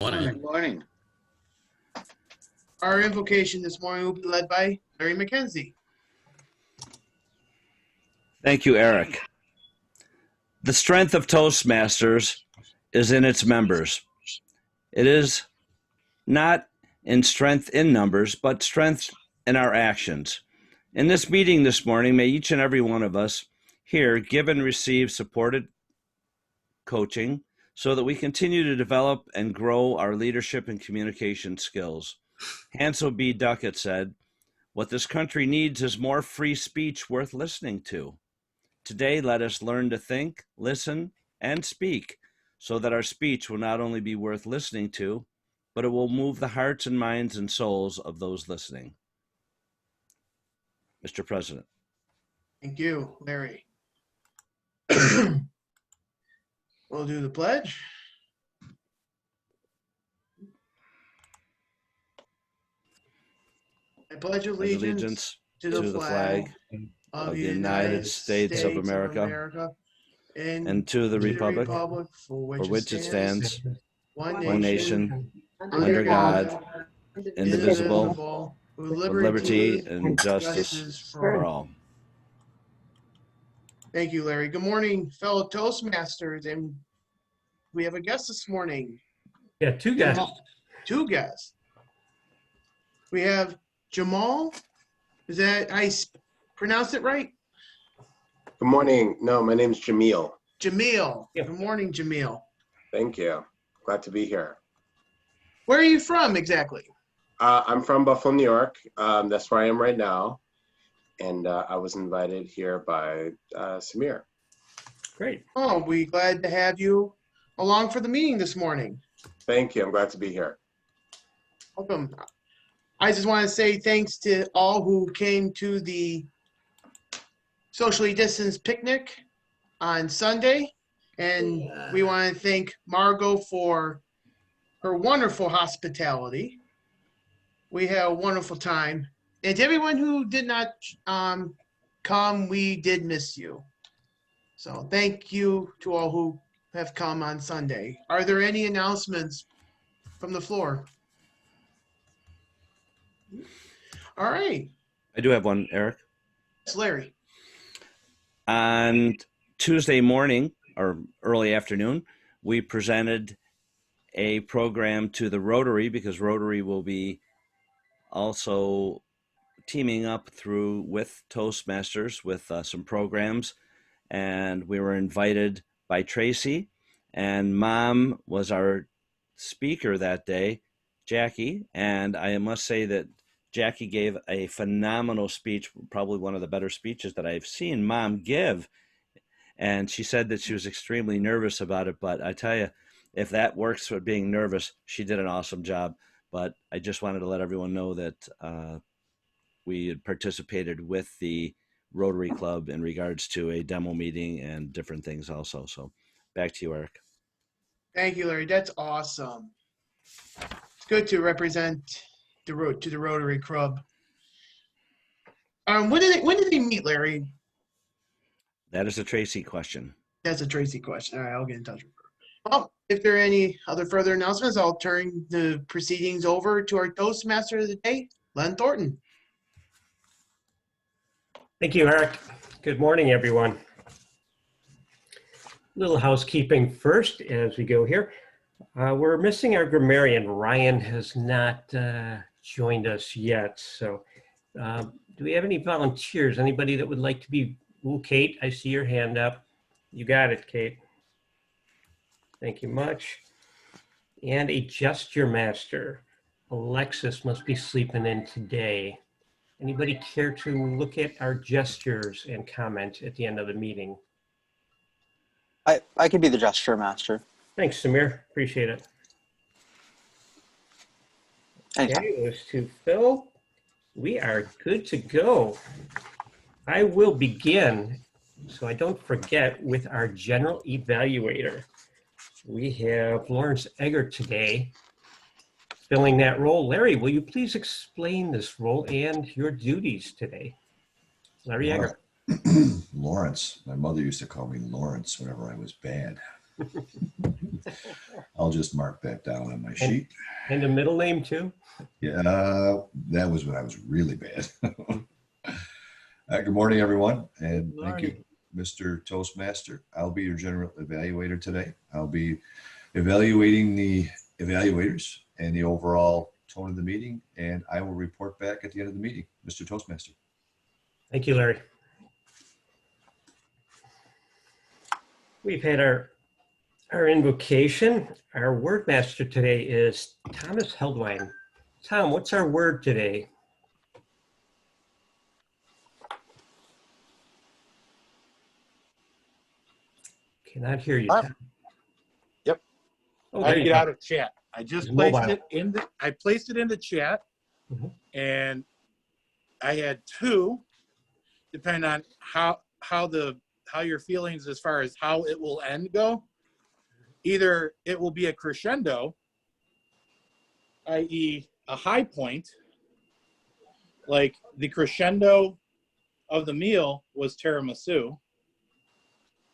Morning. Good morning. Our invocation this morning will be led by Larry McKenzie. Thank you, Eric. The strength of Toastmasters is in its members. It is not in strength in numbers, but strength in our actions. In this meeting this morning, may each and every one of us here give and receive supported coaching so that we continue to develop and grow our leadership and communication skills. Hansel B. Duckett said, "What this country needs is more free speech worth listening to." Today, let us learn to think, listen, and speak so that our speech will not only be worth listening to, but it will move the hearts and minds and souls of those listening. Mr. President. Thank you, Larry. We'll do the pledge. I pledge allegiance to the flag of the United States of America And to the republic for for which it stands, one one nation, nation, under God, indivisible, with with liberty and justice for all. Thank you, Larry. Good morning, fellow Toastmasters, and we have a guest this morning. Yeah, two guys. Two guests. We have Jamal. Is that I pronounce it right? Good morning. No, my name's Jamil. Jamil. Yeah. Good morning, Jamil. Thank you. Glad to be here. Where are you from exactly? I'm from Buffalo, New York. That's where I am right now. And I was invited here by Samir. Great. Oh, we're glad to have you along for the meeting this morning. Thank you. I'm glad to be here. Welcome. I just want to say thanks to all who came to the socially distanced picnic on Sunday. And we want to thank Margot for her wonderful hospitality. We had a wonderful time. And to everyone who did not come, we did miss you. So thank you to all who have come on Sunday. Are there any announcements from the floor? All right. I do have one, Eric. It's Larry. On Tuesday morning or early afternoon, we presented a program to the Rotary because Rotary will be also teaming up with Toastmasters with some programs. And we were invited by Tracy, and Mom was our speaker that day, Jackie. And I must say that Jackie gave a phenomenal speech, probably one of the better speeches that I've seen Mom give. And she said that she was extremely nervous about it. But I tell you, if that works for being nervous, she did an awesome job. But I just wanted to let everyone know that we had participated with the Rotary Club in regards to a demo meeting and different things also. So back to you, Eric. Thank you, Larry. That's awesome. It's good to represent the Rotary Club. When did they meet, Larry? That is a Tracy question. That's a Tracy question. All right, I'll get in touch with her. Well, if there are any other further announcements, I'll turn the proceedings over to our Toastmaster of the day, Len Thornton. Thank you, Eric. Good morning, everyone. Little housekeeping first as we go here. We're missing our grammarian. Ryan has not joined us yet. So do we have any volunteers? Anybody that would like to be, ooh, Kate, I see your hand up. You got it, Kate. Thank you much. And a gesture master. Alexis must be sleeping in today. Anybody care to look at our gestures and comment at the end of the meeting? I could be the gesture master. Thanks, Samir. Appreciate it. Anytime. Okay, those to Phil. We are good to go. I will begin, so I don't forget, with our general evaluator. We have Lawrence Egger today filling that role. Larry, will you please explain this role and your duties today? Larry Egger. Lawrence. My mother used to call me Lawrence whenever I was bad. I'll just mark that down on my sheet. And a middle name too? Yeah, that was when I was really bad. Good morning, everyone, and thank you, Mr. Toastmaster. I'll be your general evaluator today. I'll be evaluating the evaluators and the overall tone of the meeting, and I will report back at the end of the meeting. Mr. Toastmaster. Thank you, Larry. We've had our invocation. Our word master today is Thomas Heldwine. Tom, what's our word today? Cannot hear you, Tom. Yep. Oh, I there you get go. out of chat. I just It's placed mobile. it in the. I placed it in the chat, and I had two, depending on how your feelings as far as how it will end go. Either it will be a crescendo, i.e., a high point, like the crescendo of the meal was tiramisu,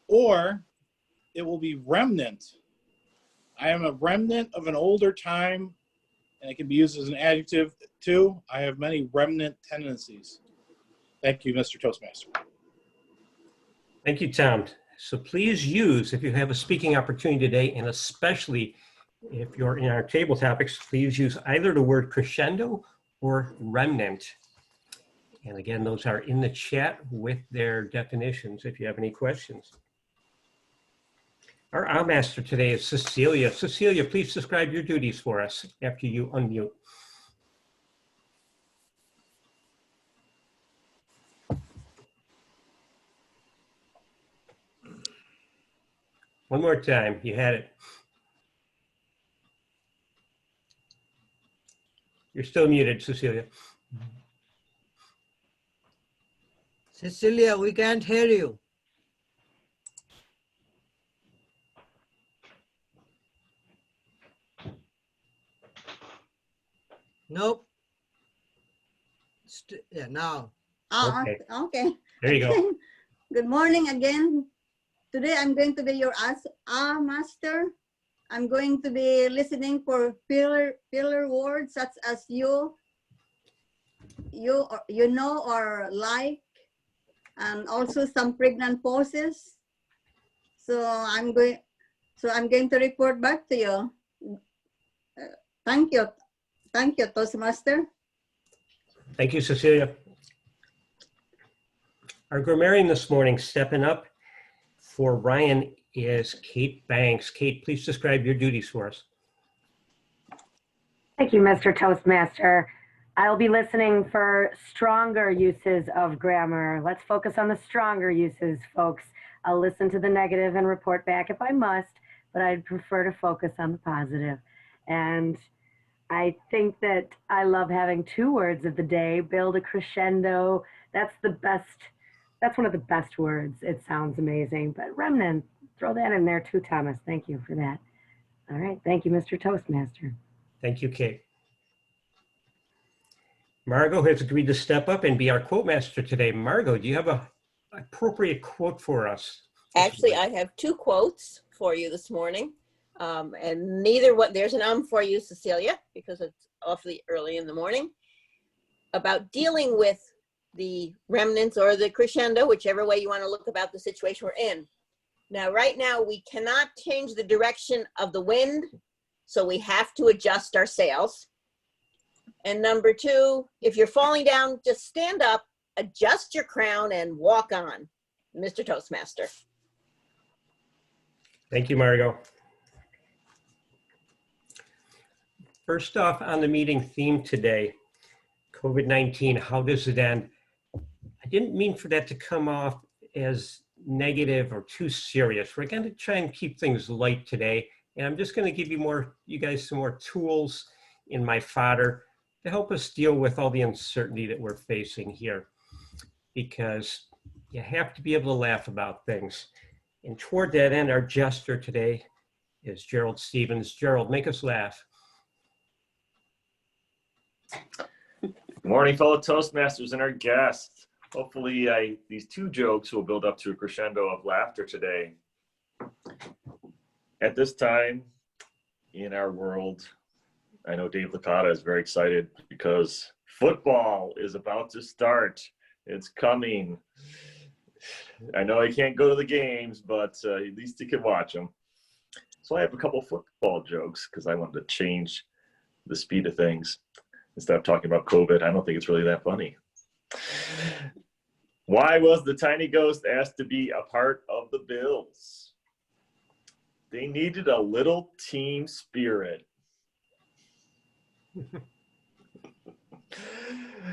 or it will be remnant. I am a remnant of an older time, and it can be used as an adjective too. I have many remnant tendencies. Thank you, Mr. Toastmaster. Thank you, Tom. So please use, if you have a speaking opportunity today, and especially if you're in our table topics, please use either the word crescendo or remnant. And again, those are in the chat with their definitions if you have any questions. Our master today is Cecilia. Cecilia, please describe your duties for us after you unmute. One more time, you had it. You're still muted, Cecilia. Cecilia, we can't hear you. Nope. Yeah, now. Oh, Okay. okay. There you go. Good morning again. Today I'm going to be your master. I'm going to be listening for filler words such as you know or like, and also some pregnant pauses. So I'm going to report back to you. Thank you, Toastmaster. Thank you, Cecilia. Our grammarian this morning stepping up for Ryan is Kate Banks. Kate, please describe your duties for us. Thank you, Mr. Toastmaster. I'll be listening for stronger uses of grammar. Let's focus on the stronger uses, folks. I'll listen to the negative and report back if I must, but I'd prefer to focus on the positive. And I think that I love having two words of the day, build a crescendo. That's the best. That's one of the best words. It sounds amazing, but remnant, throw that in there too, Thomas. Thank you for that. All right. Thank you, Mr. Toastmaster. Thank you, Kate. Margot has agreed to step up and be our quote master today. Margot, do you have an appropriate quote for us? Actually, I have two quotes for you this morning. And there's an for you, Cecilia, because it's awfully early in the morning, about dealing with the remnants or the crescendo, whichever way you want to look about the situation we're in. Now, right now, we cannot change the direction of the wind, so we have to adjust our sails. And number two, if you're falling down, just stand up, adjust your crown, and walk on, Mr. Toastmaster. Thank you, Margot. First off, on the meeting theme today, COVID-19, how does it end? I didn't mean for that to come off as negative or too serious. We're going to try and keep things light today, and I'm just going to give you guys some more tools in my fodder to help us deal with all the uncertainty that we're facing here, because you have to be able to laugh about things. And toward that end, our jester today is Gerald Stevens. Gerald, make us laugh. Good morning, fellow Toastmasters and our guests. Hopefully these two jokes will build up to a crescendo of laughter today. at this time in our world, I know Dave Licata is very excited because football is about to start. It's coming. I know I can't go to the games, but at least you can watch them. So I have a couple football jokes because I wanted to change the speed of things. Instead of talking about COVID, I don't think it's really that funny. Why was the tiny ghost asked to be a part of the Bills? They needed a little team spirit.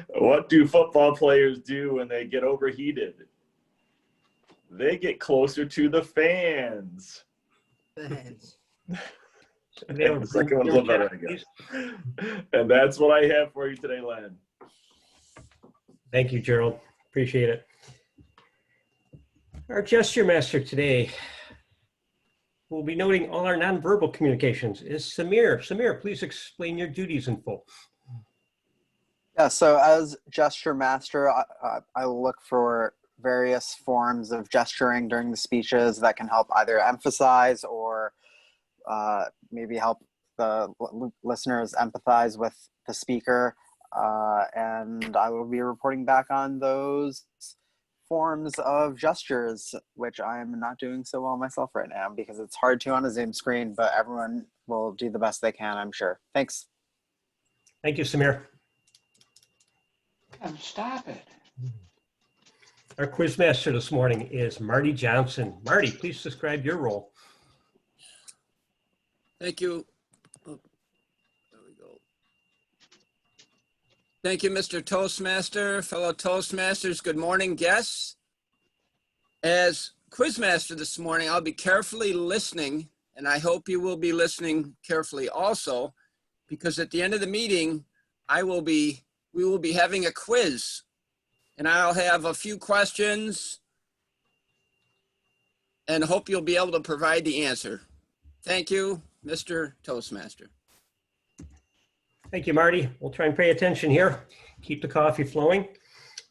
What do football players do when they get overheated? They get closer to the fans. Fans. The second one's a little better, I guess. And that's what I have for you today, Len. Thank you, Gerald. Appreciate it. Our gesture master today will be noting all our nonverbal communications is Samir. Samir, please explain your duties in full. Yeah, so as gesture master, I look for various forms of gesturing during the speeches that can help either emphasize or maybe help the listeners empathize with the speaker. And I will be reporting back on those forms of gestures, which I'm not doing so well myself right now because it's hard to on a Zoom screen, but everyone will do the best they can, I'm sure. Thanks. Thank you, Samir. Stop it. Our quiz master this morning is Marty Johnson. Marty, please describe your role. Thank you. Oh, there we go. Thank you, Mr. Toastmaster, fellow Toastmasters. Good morning, guests. As quizmaster this morning, I'll be carefully listening, and I hope you will be listening carefully also, because at the end of the meeting, we will be having a quiz, and I'll have a few questions and hope you'll be able to provide the answer. Thank you, Mr. Toastmaster. Thank you, Marty. We'll try and pay attention here. Keep the coffee flowing.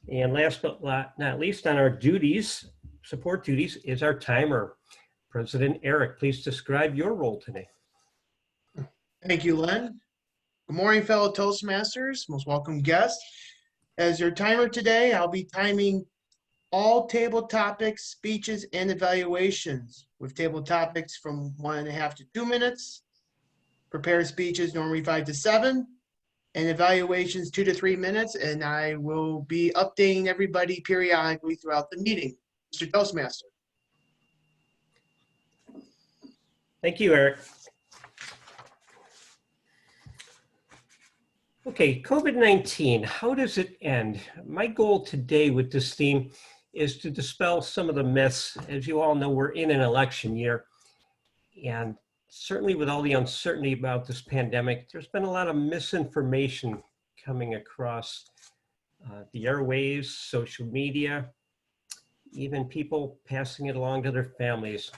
And last but not least on our duties, support duties, is our timer. President Eric, please describe your role today. Thank you, Len. Good morning, fellow Toastmasters, most welcome guests. As your timer today, I'll be timing all table topics, speeches, and evaluations with table topics from 1.5 to 2 minutes, prepared speeches normally 5 to 7, and evaluations 2 to 3 minutes, and I will be updating everybody periodically throughout the meeting. Mr. Toastmaster. Thank you, Eric. Okay, COVID-19, how does it end? My goal today with this theme is to dispel some of the myths. As you all know, we're in an election year, and certainly with all the uncertainty about this pandemic, there's been a lot of misinformation coming across the airwaves, social media, even people passing it along to their families.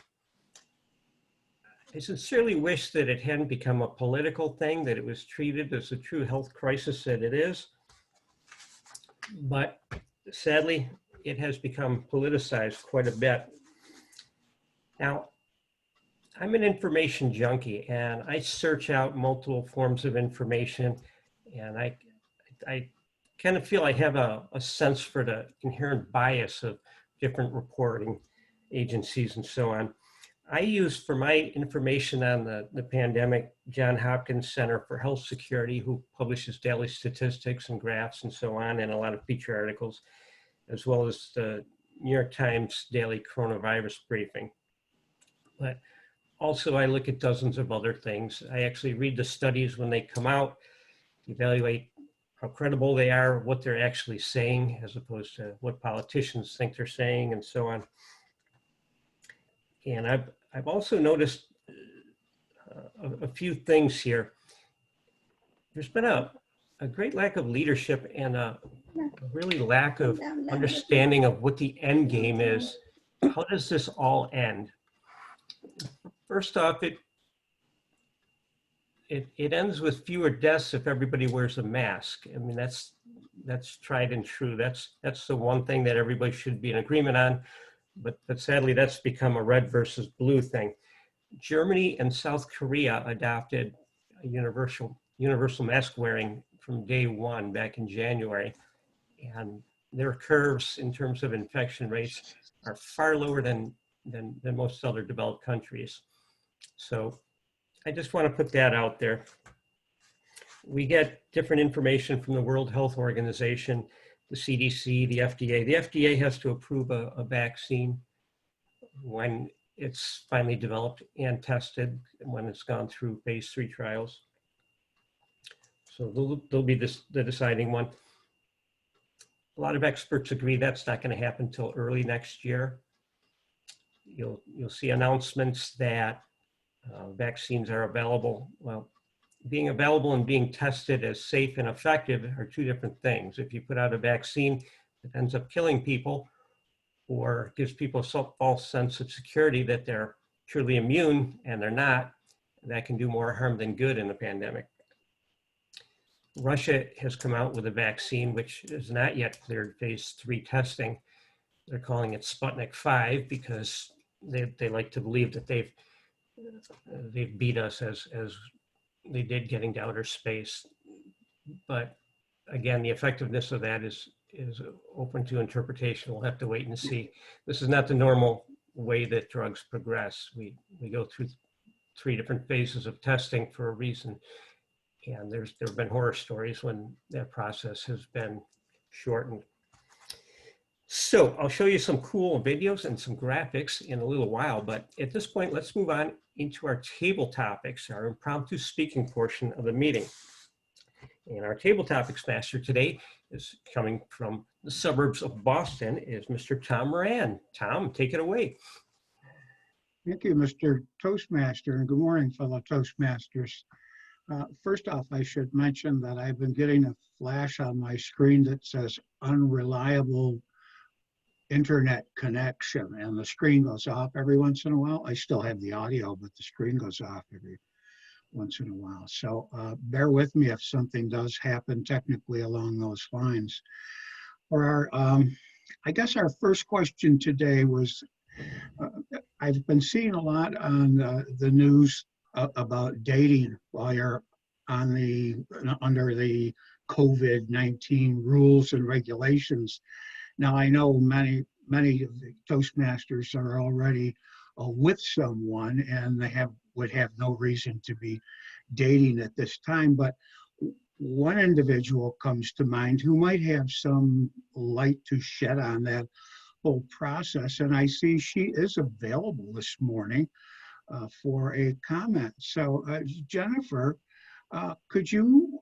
I sincerely wish that it hadn't become a political thing, that it was treated as a true health crisis that it is. But sadly, it has become politicized quite a bit. Now, I'm an information junkie and I search out multiple forms of information, and I kind of feel I have a sense for the inherent bias of different reporting agencies and so on. I use for my information on the pandemic, Johns Hopkins Center for Health Security, who publishes daily statistics and graphs and so on, and a lot of feature articles, as well as the New York Times daily coronavirus briefing. But also I look at dozens of other things. I actually read the studies when they come out, evaluate how credible they are, what they're actually saying, as opposed to what politicians think they're saying, and so on. And I've also noticed a few things here. There's been a great lack of leadership and a really lack of understanding of what the end game is. How does this all end? First off, it ends with fewer deaths if everybody wears a mask. I mean, that's tried and true. That's the one thing that everybody should be in agreement on. But sadly, that's become a red versus blue thing. Germany and South Korea adopted a universal mask wearing from day one back in January. And their curves in terms of infection rates are far lower than most other developed countries. So I just want to put that out there. We get different information from the World Health Organization, the CDC, the FDA. The FDA has to approve a vaccine when it's finally developed and tested, and when it's gone through phase 3 trials. So they'll be the deciding one. A lot of experts agree that's not going to happen until early next year. You'll see announcements that vaccines are available. Well, being available and being tested as safe and effective are two different things. If you put out a vaccine that ends up killing people or gives people a false sense of security that they're truly immune and they're not, that can do more harm than good in a pandemic. Russia has come out with a vaccine which is not yet cleared phase 3 testing. They're calling it Sputnik 5 because they like to believe that they've beat us as they did getting to outer space. But again, the effectiveness of that is open to interpretation. We'll have to wait and see. This is not the normal way that drugs progress. We go through 3 different phases of testing for a reason. And there have been horror stories when that process has been shortened. So I'll show you some cool videos and some graphics in a little while, but at this point, let's move on into our table topics, our impromptu speaking portion of the meeting. And our table topics master today is coming from the suburbs of Boston, is Mr. Tom Moran. Tom, take it away. Thank you, Mr. Toastmaster, and good morning, fellow Toastmasters. First off, I should mention that I've been getting a flash on my screen that says unreliable internet connection, and the screen goes off every once in a while. I still have the audio, but the screen goes off every once in a while. So bear with me if something does happen technically along those lines. For our, I guess our first question today was, I've been seeing a lot on the news about dating while you're on under the COVID-19 rules and regulations. Now, I know many of the Toastmasters are already with someone and they would have no reason to be dating at this time, but one individual comes to mind who might have some light to shed on that whole process, and I see she is available this morning for a comment. So Jennifer, could you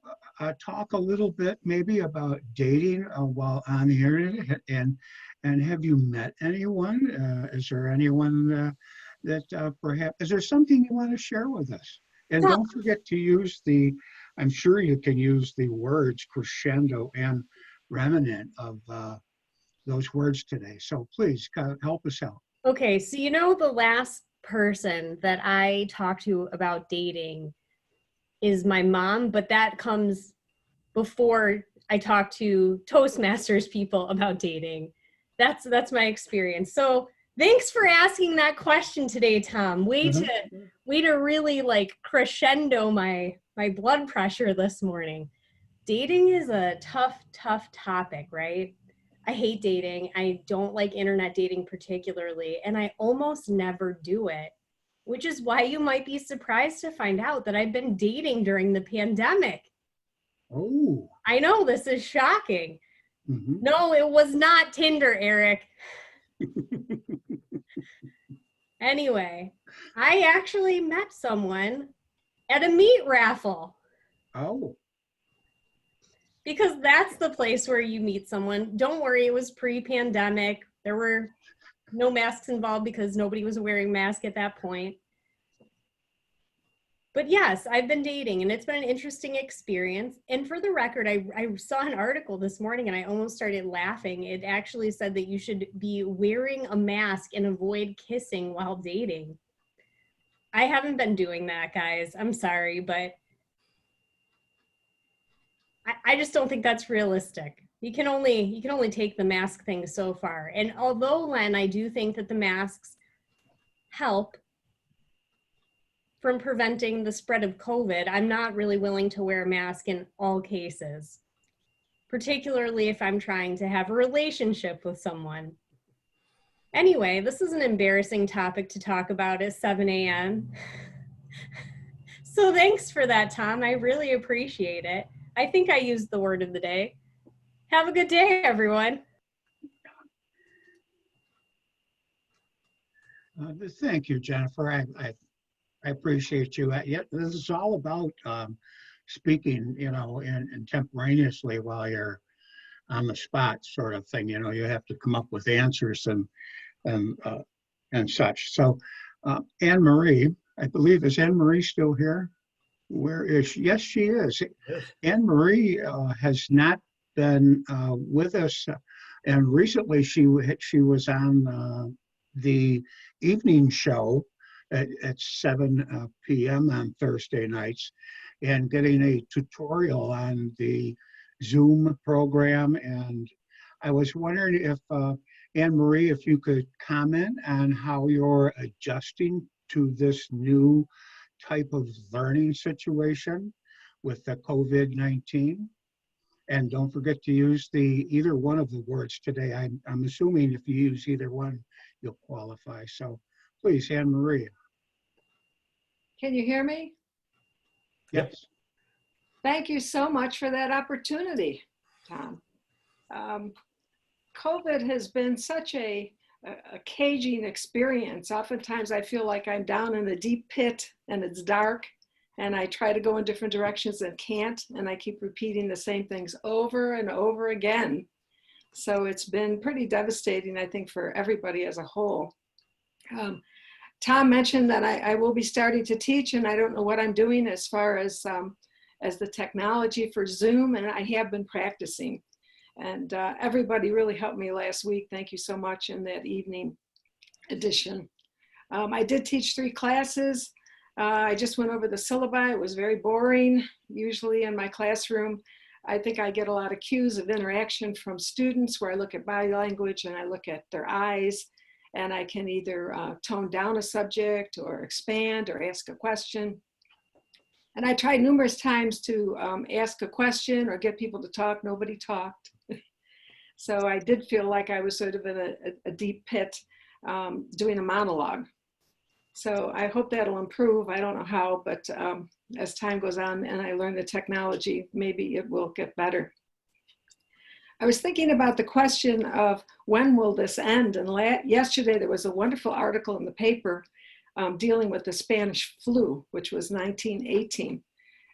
talk a little bit maybe about dating while on the internet, and have you met anyone? Is there anyone that perhaps, is there something you want to share with us? And don't forget to use I'm sure you can use the words crescendo and remnant of those words today. So please help us out. Okay, so you know the last person that I talked to about dating is my mom, but that comes before I talk to Toastmasters people about dating. That's my experience. So thanks for asking that question today, Tom. Way to really like crescendo my blood pressure this morning. Dating is a tough topic, right? I hate dating. I don't like internet dating particularly, and I almost never do it, which is why you might be surprised to find out that I've been dating during the pandemic. Oh. I know, this is shocking. Mm-hmm. No, it was not Tinder, Eric. Anyway, I actually met someone at a meat raffle. Oh. Because that's the place where you meet someone. Don't worry, it was pre-pandemic. There were no masks involved because nobody was wearing masks at that point. But yes, I've been dating and it's been an interesting experience. And for the record, I saw an article this morning and I almost started laughing. It actually said that you should be wearing a mask and avoid kissing while dating. I haven't been doing that, guys. I'm sorry, but I just don't think that's realistic. You can only take the mask thing so far. And although, Len, I do think that the masks help, from preventing the spread of COVID, I'm not really willing to wear a mask in all cases, particularly if I'm trying to have a relationship with someone. Anyway, this is an embarrassing topic to talk about at 7 a.m. So thanks for that, Tom. I really appreciate it. I think I used the word of the day. Have a good day, everyone. Thank you, Jennifer. I appreciate you. Yeah, this is all about speaking, and contemporaneously while you're on the spot, sort of thing. You have to come up with answers and such. So, Anne Marie, I believe, is Anne Marie still here? Where is she? Yes, she is. Yes. Anne Marie has not been with us, and recently she was on the evening show at 7 p.m. on Thursday nights, and getting a tutorial on the Zoom program. And I was wondering if Anne Marie, if you could comment on how you're adjusting to this new type of learning situation with the COVID-19. And don't forget to use either one of the words today. I'm assuming if you use either one, you'll qualify. So please, Anne Marie. Can you hear me? Yes. Thank you so much for that opportunity, Tom. COVID has been such a caging experience. Oftentimes I feel like I'm down in a deep pit and it's dark and I try to go in different directions and can't, and I keep repeating the same things over and over again. So it's been pretty devastating, I think, for everybody as a whole. Tom mentioned that I will be starting to teach, and I don't know what I'm doing as far as the technology for Zoom, and I have been practicing. And everybody really helped me last week. Thank you so much in that evening edition. I did teach 3 classes. I just went over the syllabi. It was very boring. Usually in my classroom, I think I get a lot of cues of interaction from students where I look at body language and I look at their eyes, and I can either tone down a subject or expand or ask a question. And I tried numerous times to ask a question or get people to talk. Nobody talked. So I did feel like I was sort of in a deep pit doing a monologue. So I hope that'll improve. I don't know how, but as time goes on and I learn the technology, maybe it will get better. I was thinking about the question of when will this end? And yesterday there was a wonderful article in the paper dealing with the Spanish flu, which was 1918.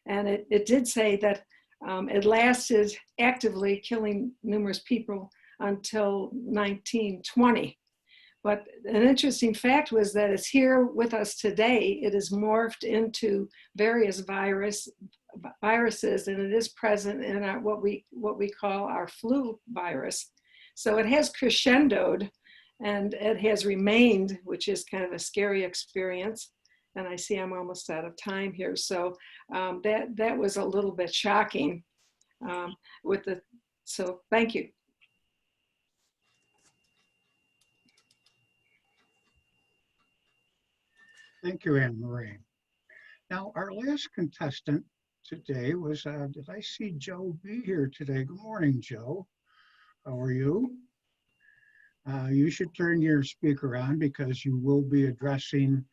And it did say that it lasted actively killing numerous people until 1920. But an interesting fact was that it's here with us today. It is morphed into various viruses, and it is present in what we call our flu virus. So it has crescendoed, and it has remained, which is kind of a scary experience. And I see I'm almost out of time here. So that was a little bit shocking so thank you. Thank you, Anne Marie. Now, our last contestant today was, did I see Joe B here today? Good morning, Joe. How are you? You should turn your speaker on because you will be addressing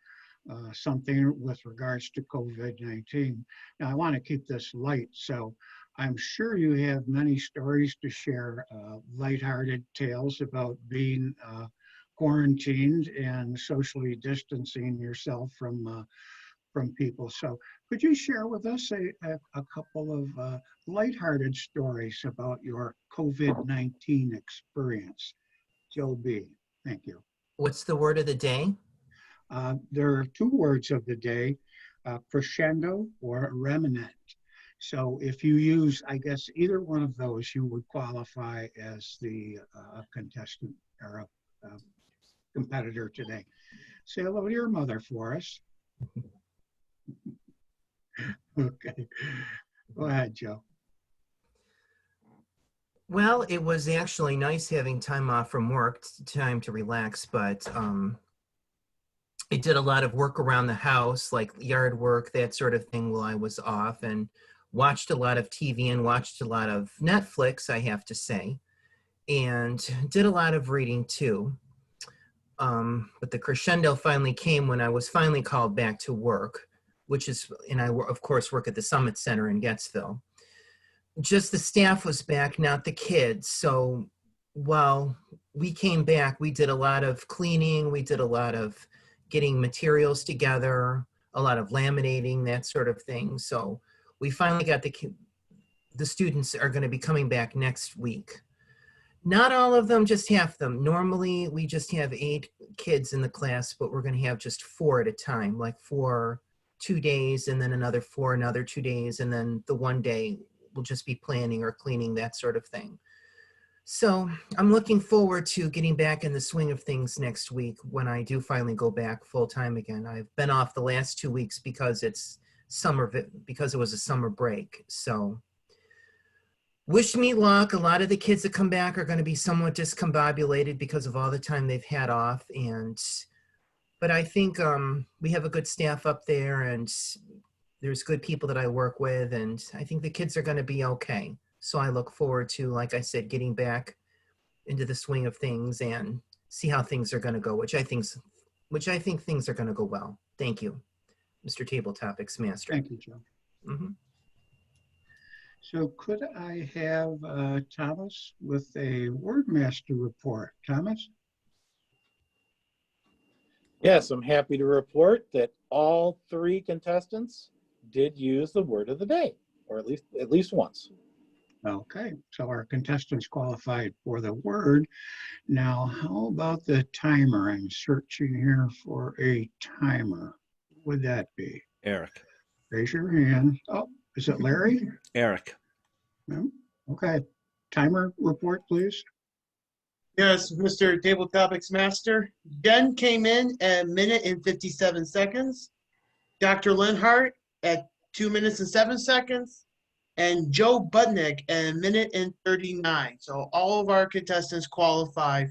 something with regards to COVID-19. Now, I want to keep this light, so I'm sure you have many stories to share, lighthearted tales about being quarantined and socially distancing yourself from people. So could you share with us a couple of lighthearted stories about your COVID-19 experience? Joe B, thank you. What's the word of the day? There are 2 words of the day, crescendo or remnant. So if you use, I guess, either one of those, you would qualify as the contestant or a competitor today. Say hello to your mother for us. Okay, go ahead, Joe. Well, it was actually nice having time off from work, time to relax, but I did a lot of work around the house, like yard work, that sort of thing, while I was off, and watched a lot of TV and watched a lot of Netflix, I have to say, and did a lot of reading too. But the crescendo finally came when I was finally called back to work, which is, and I of course work at the Summit Center in Gettsville. Just the staff was back, not the kids. So while we came back, we did a lot of cleaning, we did a lot of getting materials together, a lot of laminating, that sort of thing. So we finally got the students are going to be coming back next week. Not all of them, just half them. Normally we just have 8 kids in the class, but we're going to have just 4 at a time, like for 2 days and then another 4, another 2 days. And then the one day we'll just be planning or cleaning, that sort of thing. So I'm looking forward to getting back in the swing of things next week when I do finally go back full time again. I've been off the last 2 weeks because it's summer, because it was a summer break. So wish me luck. A lot of the kids that come back are going to be somewhat discombobulated because of all the time they've had off. But I think we have a good staff up there, and there's good people that I work with, and I think the kids are going to be okay. So I look forward to, like I said, getting back into the swing of things and see how things are going to go, which I think things are going to go well. Thank you, Mr. Table Topics Master. Thank you, Joe. Mm-hmm. So could I have Thomas with a word master report? Thomas? Yes, I'm happy to report that all 3 contestants did use the word of the day, or at least once. Okay, so our contestants qualified for the word. Now, how about the timer? I'm searching here for a timer. What would that be? Eric. Raise your hand. Oh, is it Larry? Eric. No? Okay. Timer report, please. Yes, Mr. Table Topics Master. Jen came in at 1 minute and 57 seconds. Dr. Linhart at 2 minutes and 7 seconds. And Joe Budnick at 1 minute and 39. So all of our contestants qualify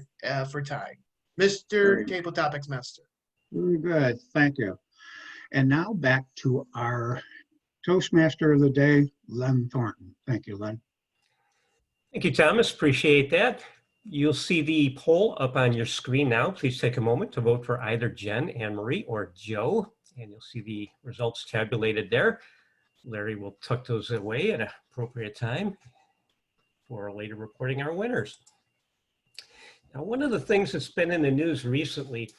for tie. Mr. Table Topics Master. Very good. Thank you. And now back to our Toastmaster of the day, Len Thornton. Thank you, Len. Thank you, Thomas. Appreciate that. You'll see the poll up on your screen now. Please take a moment to vote for either Jen, Anne Marie, or Joe, and you'll see the results tabulated there. Larry will tuck those away at an appropriate time for later reporting our winners. Now, one of the things that's been in the news recently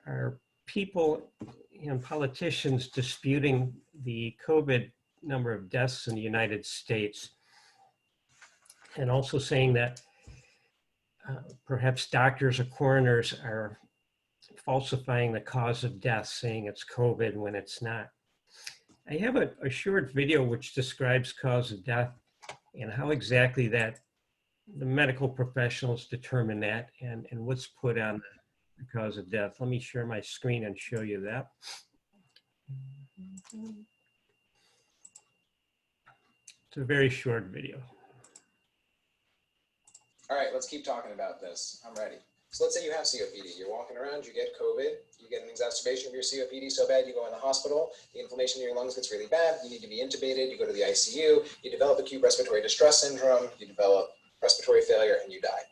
are people and politicians disputing the COVID number of deaths in the United States, and also saying that perhaps doctors or coroners are falsifying the cause of death, saying it's COVID when it's not. I have a short video which describes cause of death and how exactly that the medical professionals determine that and what's put on the cause of death. Let me share my screen and show you that. It's a very short video. All right, let's keep talking about this. I'm ready. So let's say you have COPD. You're walking around, you get COVID, you get an exacerbation of your COPD so bad you go in the hospital, the inflammation in your lungs gets really bad, you need to be intubated, you go to the ICU, you develop acute respiratory distress syndrome, you develop respiratory failure, and you die.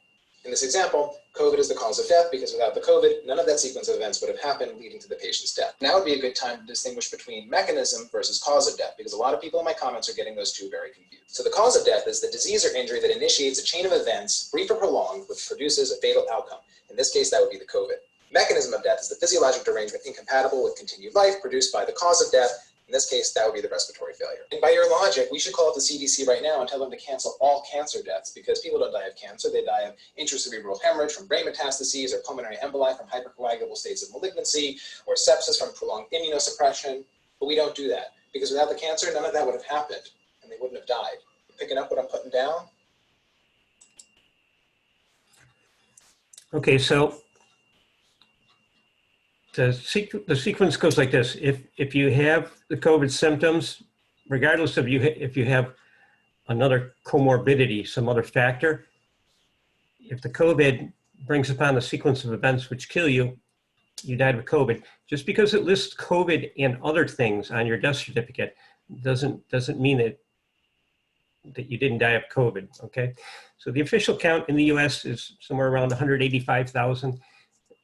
In this example, COVID is the cause of death because without the COVID, none of that sequence of events would have happened leading to the patient's death. Now would be a good time to distinguish between mechanism versus cause of death because a lot of people in my comments are getting those two very confused. So the cause of death is the disease or injury that initiates a chain of events, brief or prolonged, which produces a fatal outcome. In this case, that would be the COVID. Mechanism of death is the physiologic derangement incompatible with continued life produced by the cause of death. In this case, that would be the respiratory failure. And by your logic, we should call up the CDC right now and tell them to cancel all cancer deaths because people don't die of cancer. They die of intracerebral hemorrhage from brain metastases or pulmonary emboli from hypercoagulable states of malignancy or sepsis from prolonged immunosuppression. But we don't do that because without the cancer, none of that would have happened and they wouldn't have died. You picking up what I'm putting down? Okay, so the sequence goes like this. If you have the COVID symptoms, regardless of if you have another comorbidity, some other factor, if the COVID brings upon a sequence of events which kill you, you died of COVID. Just because it lists COVID and other things on your death certificate doesn't mean that you didn't die of COVID, okay? So the official count in the US is somewhere around 185,000.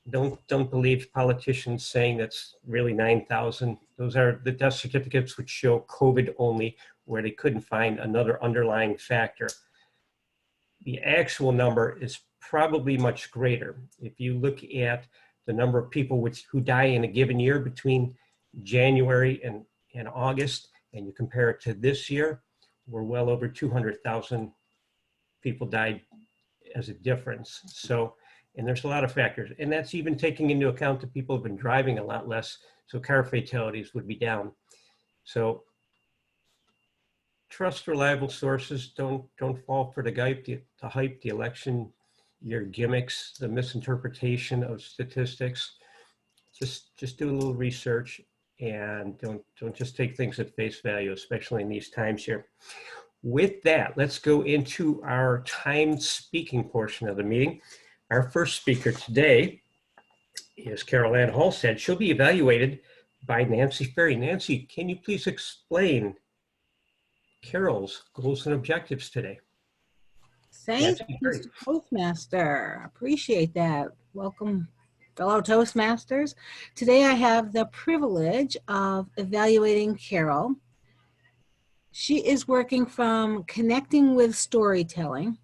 Don't believe politicians saying that's really 9,000. Those are the death certificates which show COVID only, where they couldn't find another underlying factor. The actual number is probably much greater. If you look at the number of people who die in a given year between January and August, and you compare it to this year, we're well over 200,000 people died as a difference. So, and there's a lot of factors, and that's even taking into account that people have been driving a lot less, so car fatalities would be down. So trust reliable sources. Don't fall for the hype, the election year gimmicks, the misinterpretation of statistics. Just do a little research, and don't just take things at face value, especially in these times here. With that, let's go into our timed speaking portion of the meeting. Our first speaker today is Carol Ann Halstead. She'll be evaluated by Nancy Ferry. Nancy, can you please explain Carol's goals and objectives today? Thank you, Mr. Toastmaster. Appreciate that. Welcome, fellow Toastmasters. Today I have the privilege of evaluating Carol. She is working from connecting with storytelling.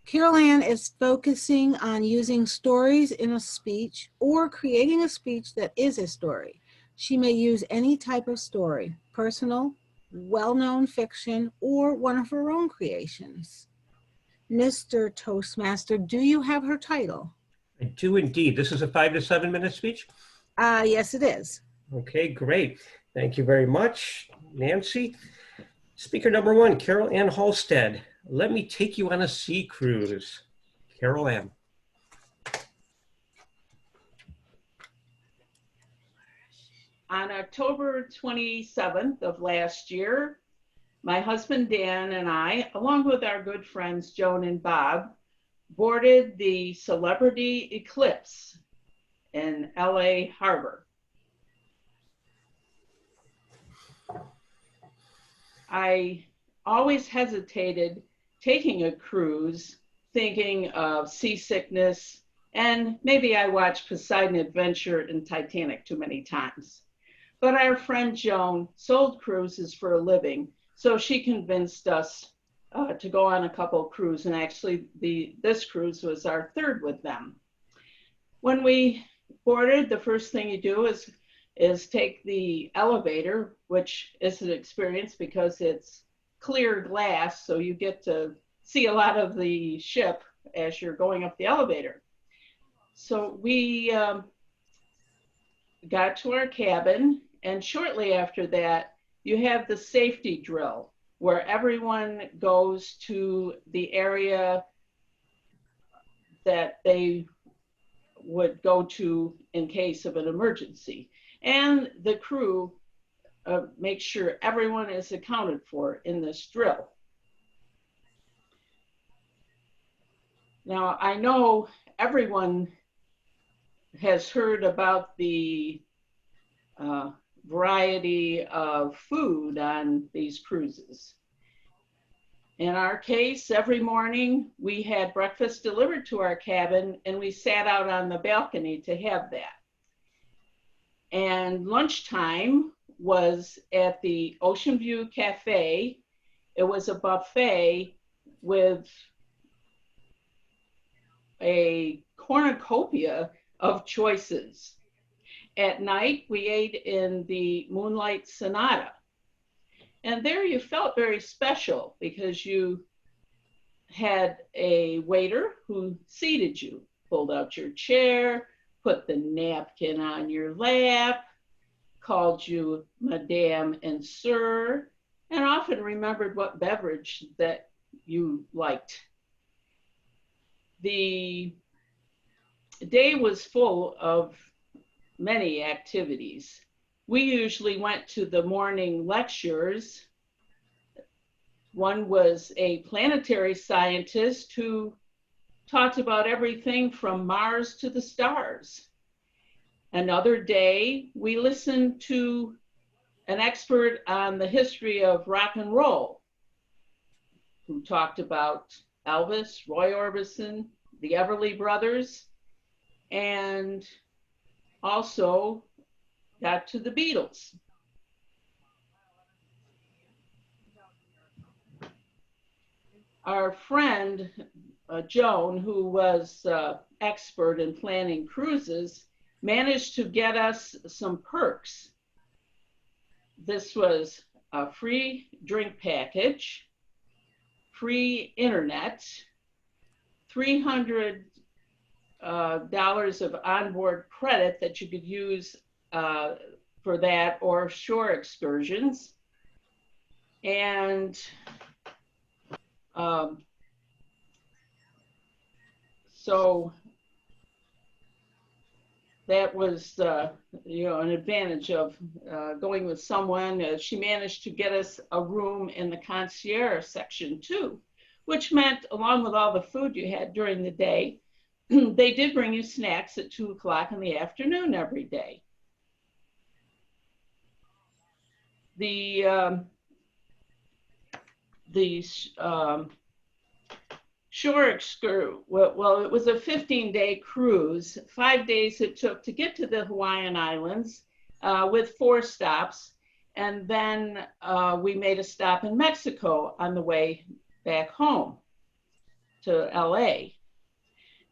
Carol Ann is focusing on using stories in a speech or creating a speech that is a story. She may use any type of story, personal, well-known fiction, or one of her own creations. Mr. Toastmaster, do you have her title? I do indeed. This is a 5 to 7 minute speech? Yes, it is. Okay, great. Thank you very much, Nancy. Speaker number 1, Carol Ann Halstead. Let me take you on a sea cruise. Carol Ann. On October 27th of last year, my husband Dan and I, along with our good friends Joan and Bob, boarded the Celebrity Eclipse in LA Harbor. I always hesitated taking a cruise, thinking of seasickness, and maybe I watched Poseidon Adventure and Titanic too many times. But our friend Joan sold cruises for a living, so she convinced us to go on a couple cruises, and actually this cruise was our third with them. When we boarded, the first thing you do is take the elevator, which is an experience because it's clear glass, so you get to see a lot of the ship as you're going up the elevator. So we got to our cabin, and shortly after that, you have the safety drill where everyone goes to the area that they would go to in case of an emergency. And the crew makes sure everyone is accounted for in this drill. Now, I know everyone has heard about the variety of food on these cruises. In our case, every morning we had breakfast delivered to our cabin, and we sat out on the balcony to have that. And lunchtime was at the Ocean View Cafe. It was a buffet with a cornucopia of choices. At night, we ate in the Moonlight Sonata. And there you felt very special because you had a waiter who seated you, pulled out your chair, put the napkin on your lap, called you Madame and Sir, and often remembered what beverage that you liked. The day was full of many activities. We usually went to the morning lectures. One was a planetary scientist who talked about everything from Mars to the stars. Another day, we listened to an expert on the history of rock and roll who talked about Elvis, Roy Orbison, the Everly Brothers, and also got to the Beatles. Our friend, Joan, who was expert in planning cruises, managed to get us some perks. This was a free drink package, free internet, $300 of onboard credit that you could use for that or shore excursions. And so that was, an advantage of going with someone. She managed to get us a room in the concierge section too, which meant along with all the food you had during the day, they did bring you snacks at 2 o'clock in the afternoon every day. The shore excursion, well, it was a 15-day cruise. 5 days it took to get to the Hawaiian Islands with 4 stops. And then we made a stop in Mexico on the way back home to LA.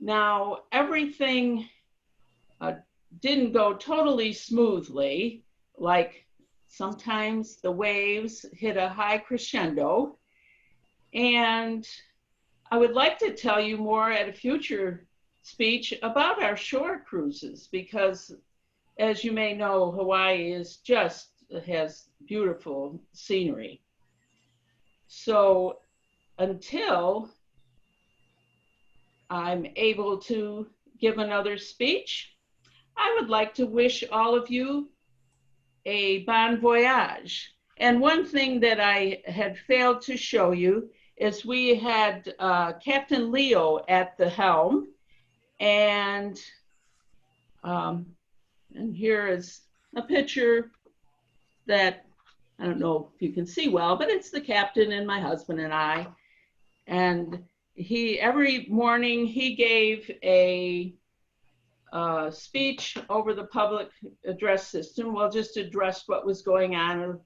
Now, everything didn't go totally smoothly. Like sometimes the waves hit a high crescendo. And I would like to tell you more at a future speech about our shore cruises, because as you may know, Hawaii has beautiful scenery. So until I'm able to give another speech, I would like to wish all of you a bon voyage. And one thing that I had failed to show you is we had Captain Leo at the helm, and here is a picture that I don't know if you can see well, but it's the captain and my husband and I. And every morning he gave a speech over the public address system. Well, just addressed what was going on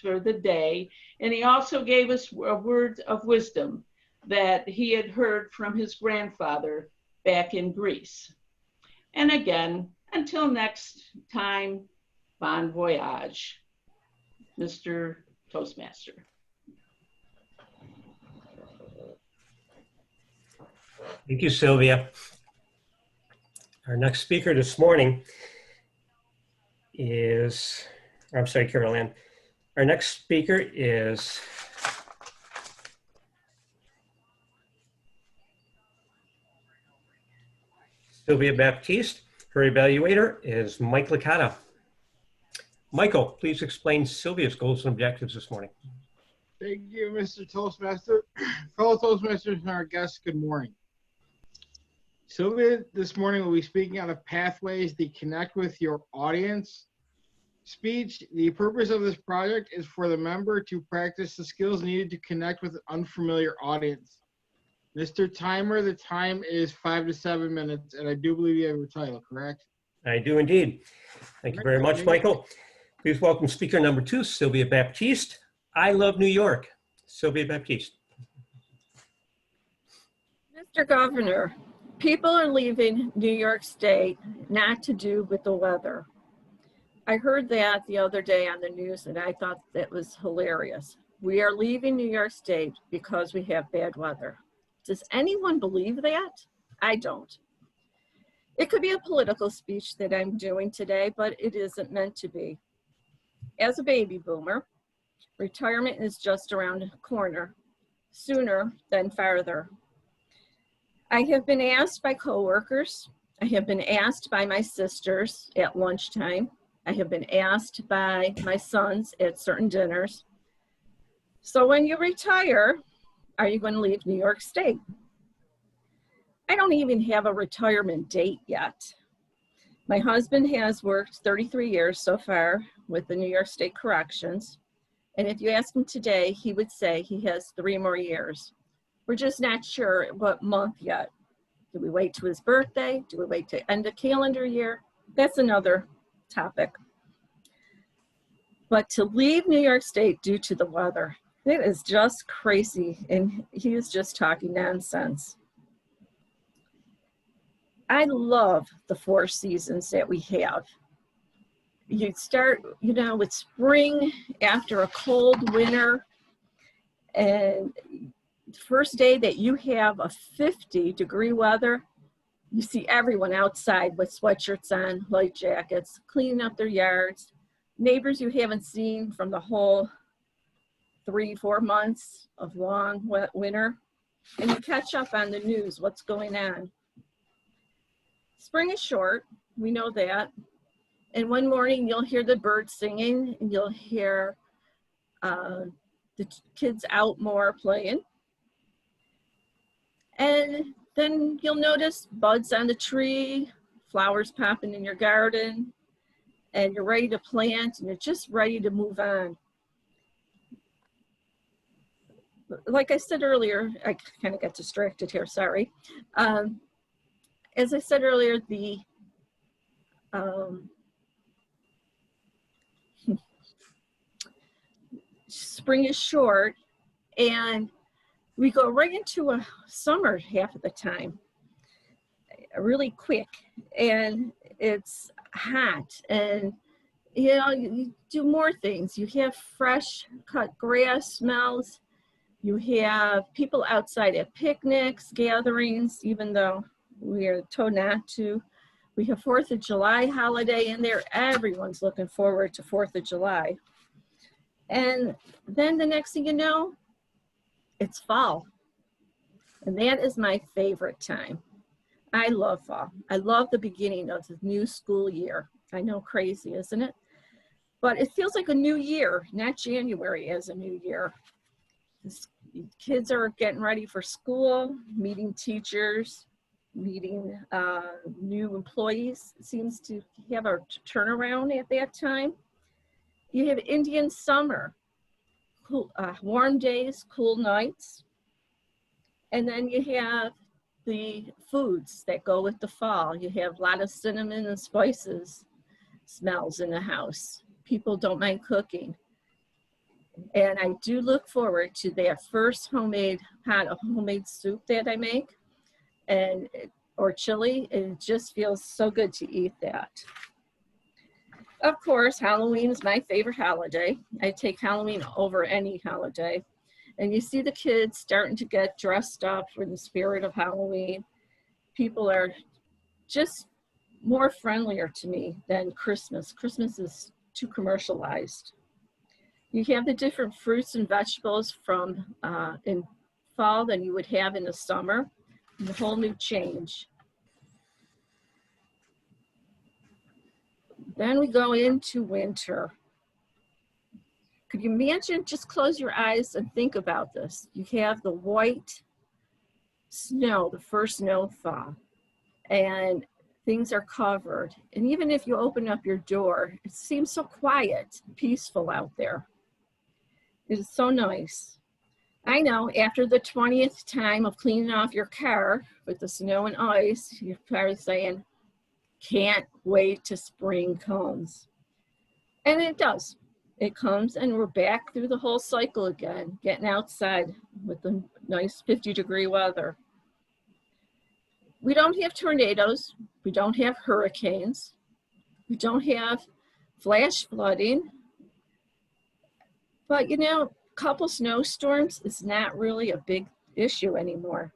for the day. And he also gave us a word of wisdom that he had heard from his grandfather back in Greece. And again, until next time, bon voyage, Mr. Toastmaster. Thank you, Sylvia. Our next speaker this morning is, I'm sorry, Carol Ann. Our next speaker is Sylvia Baptiste. Her evaluator is Mike Licata. Michael, please explain Sylvia's goals and objectives this morning. Thank you, Mr. Toastmaster. Fellow Toastmasters and our guests, good morning. Sylvia this morning will be speaking on the pathways to connect with your audience speech. The purpose of this project is for the member to practice the skills needed to connect with an unfamiliar audience. Mr. Timer, the time is 5 to 7 minutes, and I do believe you have your title, correct? I do indeed. Thank you very much, Michael. Please welcome speaker number 2, Sylvia Baptiste. I love New York. Sylvia Baptiste. Mr. Governor, people are leaving New York State not to do with the weather. I heard that the other day on the news and I thought that was hilarious. We are leaving New York State because we have bad weather. Does anyone believe that? I don't. It could be a political speech that I'm doing today, but it isn't meant to be. As a baby boomer, retirement is just around the corner, sooner than farther. I have been asked by coworkers, I have been asked by my sisters at lunchtime, I have been asked by my sons at certain dinners. So when you retire, are you going to leave New York State? I don't even have a retirement date yet. My husband has worked 33 years so far with the New York State Corrections. And if you ask him today, he would say he has 3 more years. We're just not sure what month yet. Do we wait to his birthday? Do we wait to end the calendar year? That's another topic. But to leave New York State due to the weather, it is just crazy. And he is just talking nonsense. I love the 4 seasons that we have. You start, with spring after a cold winter, and the first day that you have a 50-degree weather, you see everyone outside with sweatshirts on, light jackets, cleaning up their yards, neighbors you haven't seen from the whole 3-4 months of long wet winter, and you catch up on the news, what's going on. Spring is short, we know that. And one morning you'll hear the birds singing and you'll hear the kids out more playing. And then you'll notice buds on the tree, flowers popping in your garden, and you're ready to plant and you're just ready to move on. Like I said earlier, I kind of got distracted here, sorry. As I said earlier, the spring is short and we go right into a summer half of the time, really quick, and it's hot, and you do more things. You have fresh cut grass smells. You have people outside at picnics, gatherings, even though we are told not to. We have 4th of July holiday in there. Everyone's looking forward to 4th of July. And then the next thing you know, it's fall. And that is my favorite time. I love fall. I love the beginning of the new school year. I know, crazy, isn't it? But it feels like a new year, not January as a new year. Kids are getting ready for school, meeting teachers, meeting new employees. It seems to have a turnaround at that time. You have Indian summer, cool, warm days, cool nights. And then you have the foods that go with the fall. You have a lot of cinnamon and spices smells in the house. People don't mind cooking. And I do look forward to that first homemade pot of homemade soup that I make, or chili. It just feels so good to eat that. Of course, Halloween is my favorite holiday. I take Halloween over any holiday. And you see the kids starting to get dressed up for the spirit of Halloween. People are just more friendlier to me than Christmas. Christmas is too commercialized. You have the different fruits and vegetables from in fall than you would have in the summer. A whole new change. Then we go into winter. Could you imagine, just close your eyes and think about this. You have the white snow, the first snowfall, and things are covered. And even if you open up your door, it seems so quiet, peaceful out there. It is so nice. I know after the 20th time of cleaning off your car with the snow and ice, you're probably saying, can't wait till spring comes. And it does. It comes and we're back through the whole cycle again, getting outside with the nice 50-degree weather. We don't have tornadoes. We don't have hurricanes. We don't have flash flooding. But a couple snowstorms is not really a big issue anymore.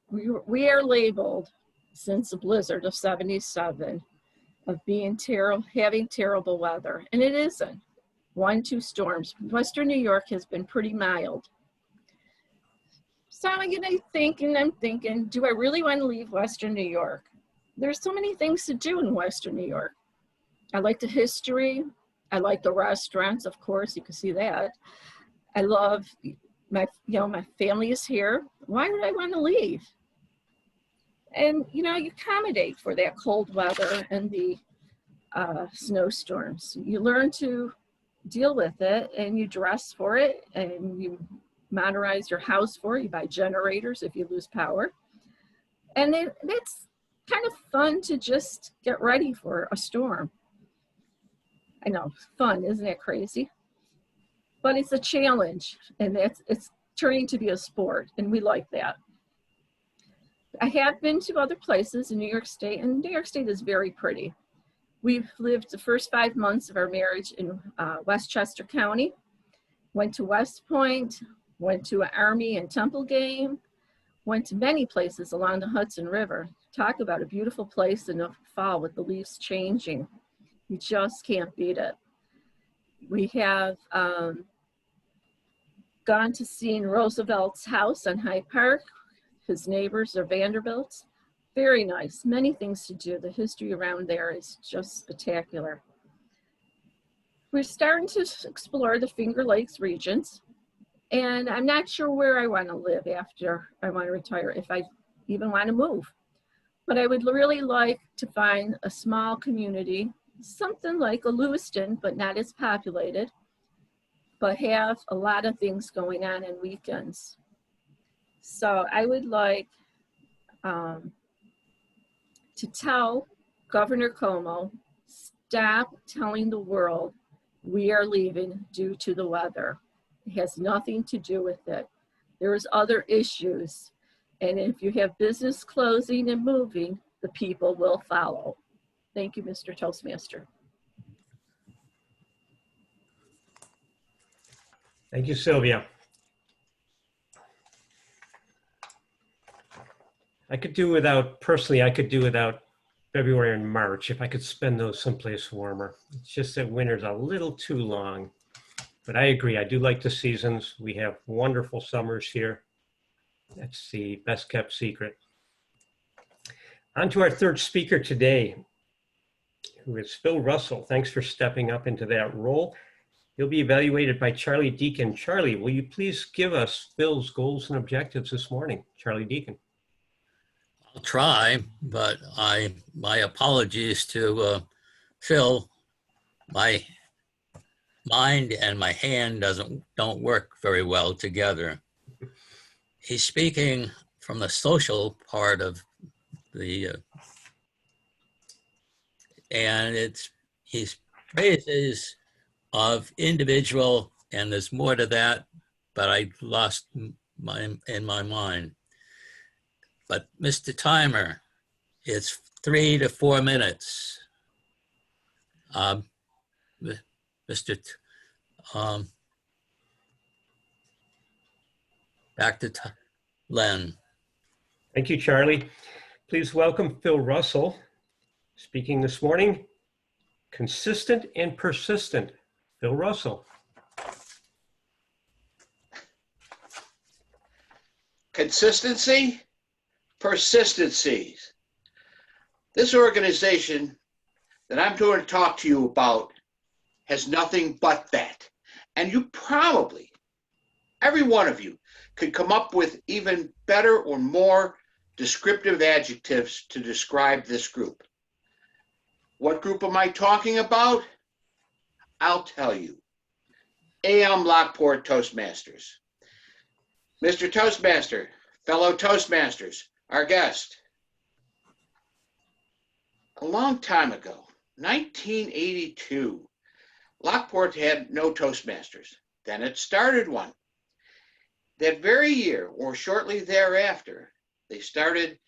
We are labeled since the blizzard of '77 of being having terrible weather, and it isn't. 1-2 storms. Western New York has been pretty mild. So I'm thinking, do I really want to leave Western New York? There's so many things to do in Western New York. I like the history. I like the restaurants, of course, you can see that. I love my family is here. Why would I want to leave? And, you know, you accommodate for that cold weather and the snowstorms. You learn to deal with it, and you dress for it, and you modernize your house for it. You buy generators if you lose power. And it's kind of fun to just get ready for a storm. I know, fun, isn't that crazy? But it's a challenge, and it's turning to be a sport, and we like that. I have been to other places in New York State, and New York State is very pretty. We've lived the first 5 months of our marriage in Westchester County, went to West Point, went to an Army and Temple game, went to many places along the Hudson River. Talk about a beautiful place in the fall with the leaves changing. You just can't beat it. We have gone to see Roosevelt's house on Hyde Park. His neighbors are Vanderbilts. Very nice, many things to do. The history around there is just spectacular. We're starting to explore the Finger Lakes regions, and I'm not sure where I want to live after I want to retire, if I even want to move. But I would really like to find a small community, something like a Lewiston, but not as populated, but have a lot of things going on weekends. So I would like to tell Governor Cuomo, stop telling the world we are leaving due to the weather. It has nothing to do with it. There's other issues. And if you have business closing and moving, the people will follow. Thank you, Mr. Toastmaster. Thank you, Sylvia. Personally, I could do without February and March if I could spend those someplace warmer. It's just that winter's a little too long. But I agree, I do like the seasons. We have wonderful summers here. That's the best kept secret. On to our third speaker today, who is Phil Russell. Thanks for stepping up into that role. He'll be evaluated by Charlie Deacon. Charlie, will you please give us Phil's goals and objectives this morning? Charlie Deacon. I'll try, but my apologies to Phil. My mind and my hand don't work very well together. He's speaking from the social part of the and he's praises of individual, and there's more to that, but I lost in my mind. But Mr. Timer, it's 3 to 4 minutes. Back to Len. Thank you, Charlie. Please welcome Phil Russell, speaking this morning. Consistent and persistent. Phil Russell. Consistency, persistency. This organization that I'm going to talk to you about has nothing but that. And you probably, every one of you, could come up with even better or more descriptive adjectives to describe this group. What group am I talking about? I'll tell you. AM Lockport Toastmasters. Mr. Toastmaster, fellow Toastmasters, our guest. A long time ago, 1982, Lockport had no Toastmasters. Then it started one. That very year, or shortly thereafter, they started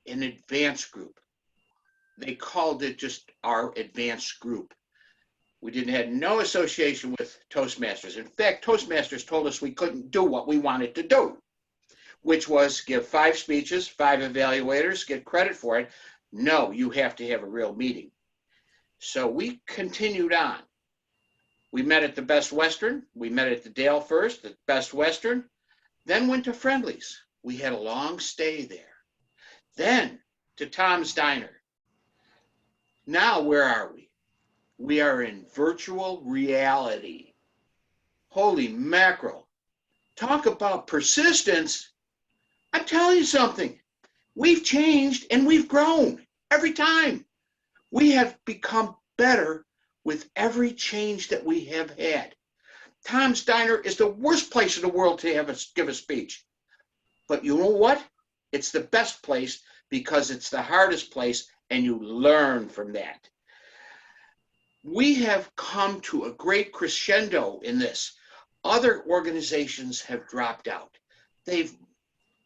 an advanced group. They called it just our advanced group. We didn't have no association with Toastmasters. In fact, Toastmasters told us we couldn't do what we wanted to do, which was give 5 speeches, 5 evaluators, get credit for it. No, you have to have a real meeting. So we continued on. We met at the Best Western. We met at the Dale first, the Best Western, then went to Friendly's. We had a long stay there. Then to Tom's Diner. Now where are we? We are in virtual reality. Holy mackerel. Talk about persistence. I'm telling you something. We've changed and we've grown every time. We have become better with every change that we have had. Tom's Diner is the worst place in the world to give a speech. But you know what? It's the best place because it's the hardest place and you learn from that. We have come to a great crescendo in this. Other organizations have dropped out. They've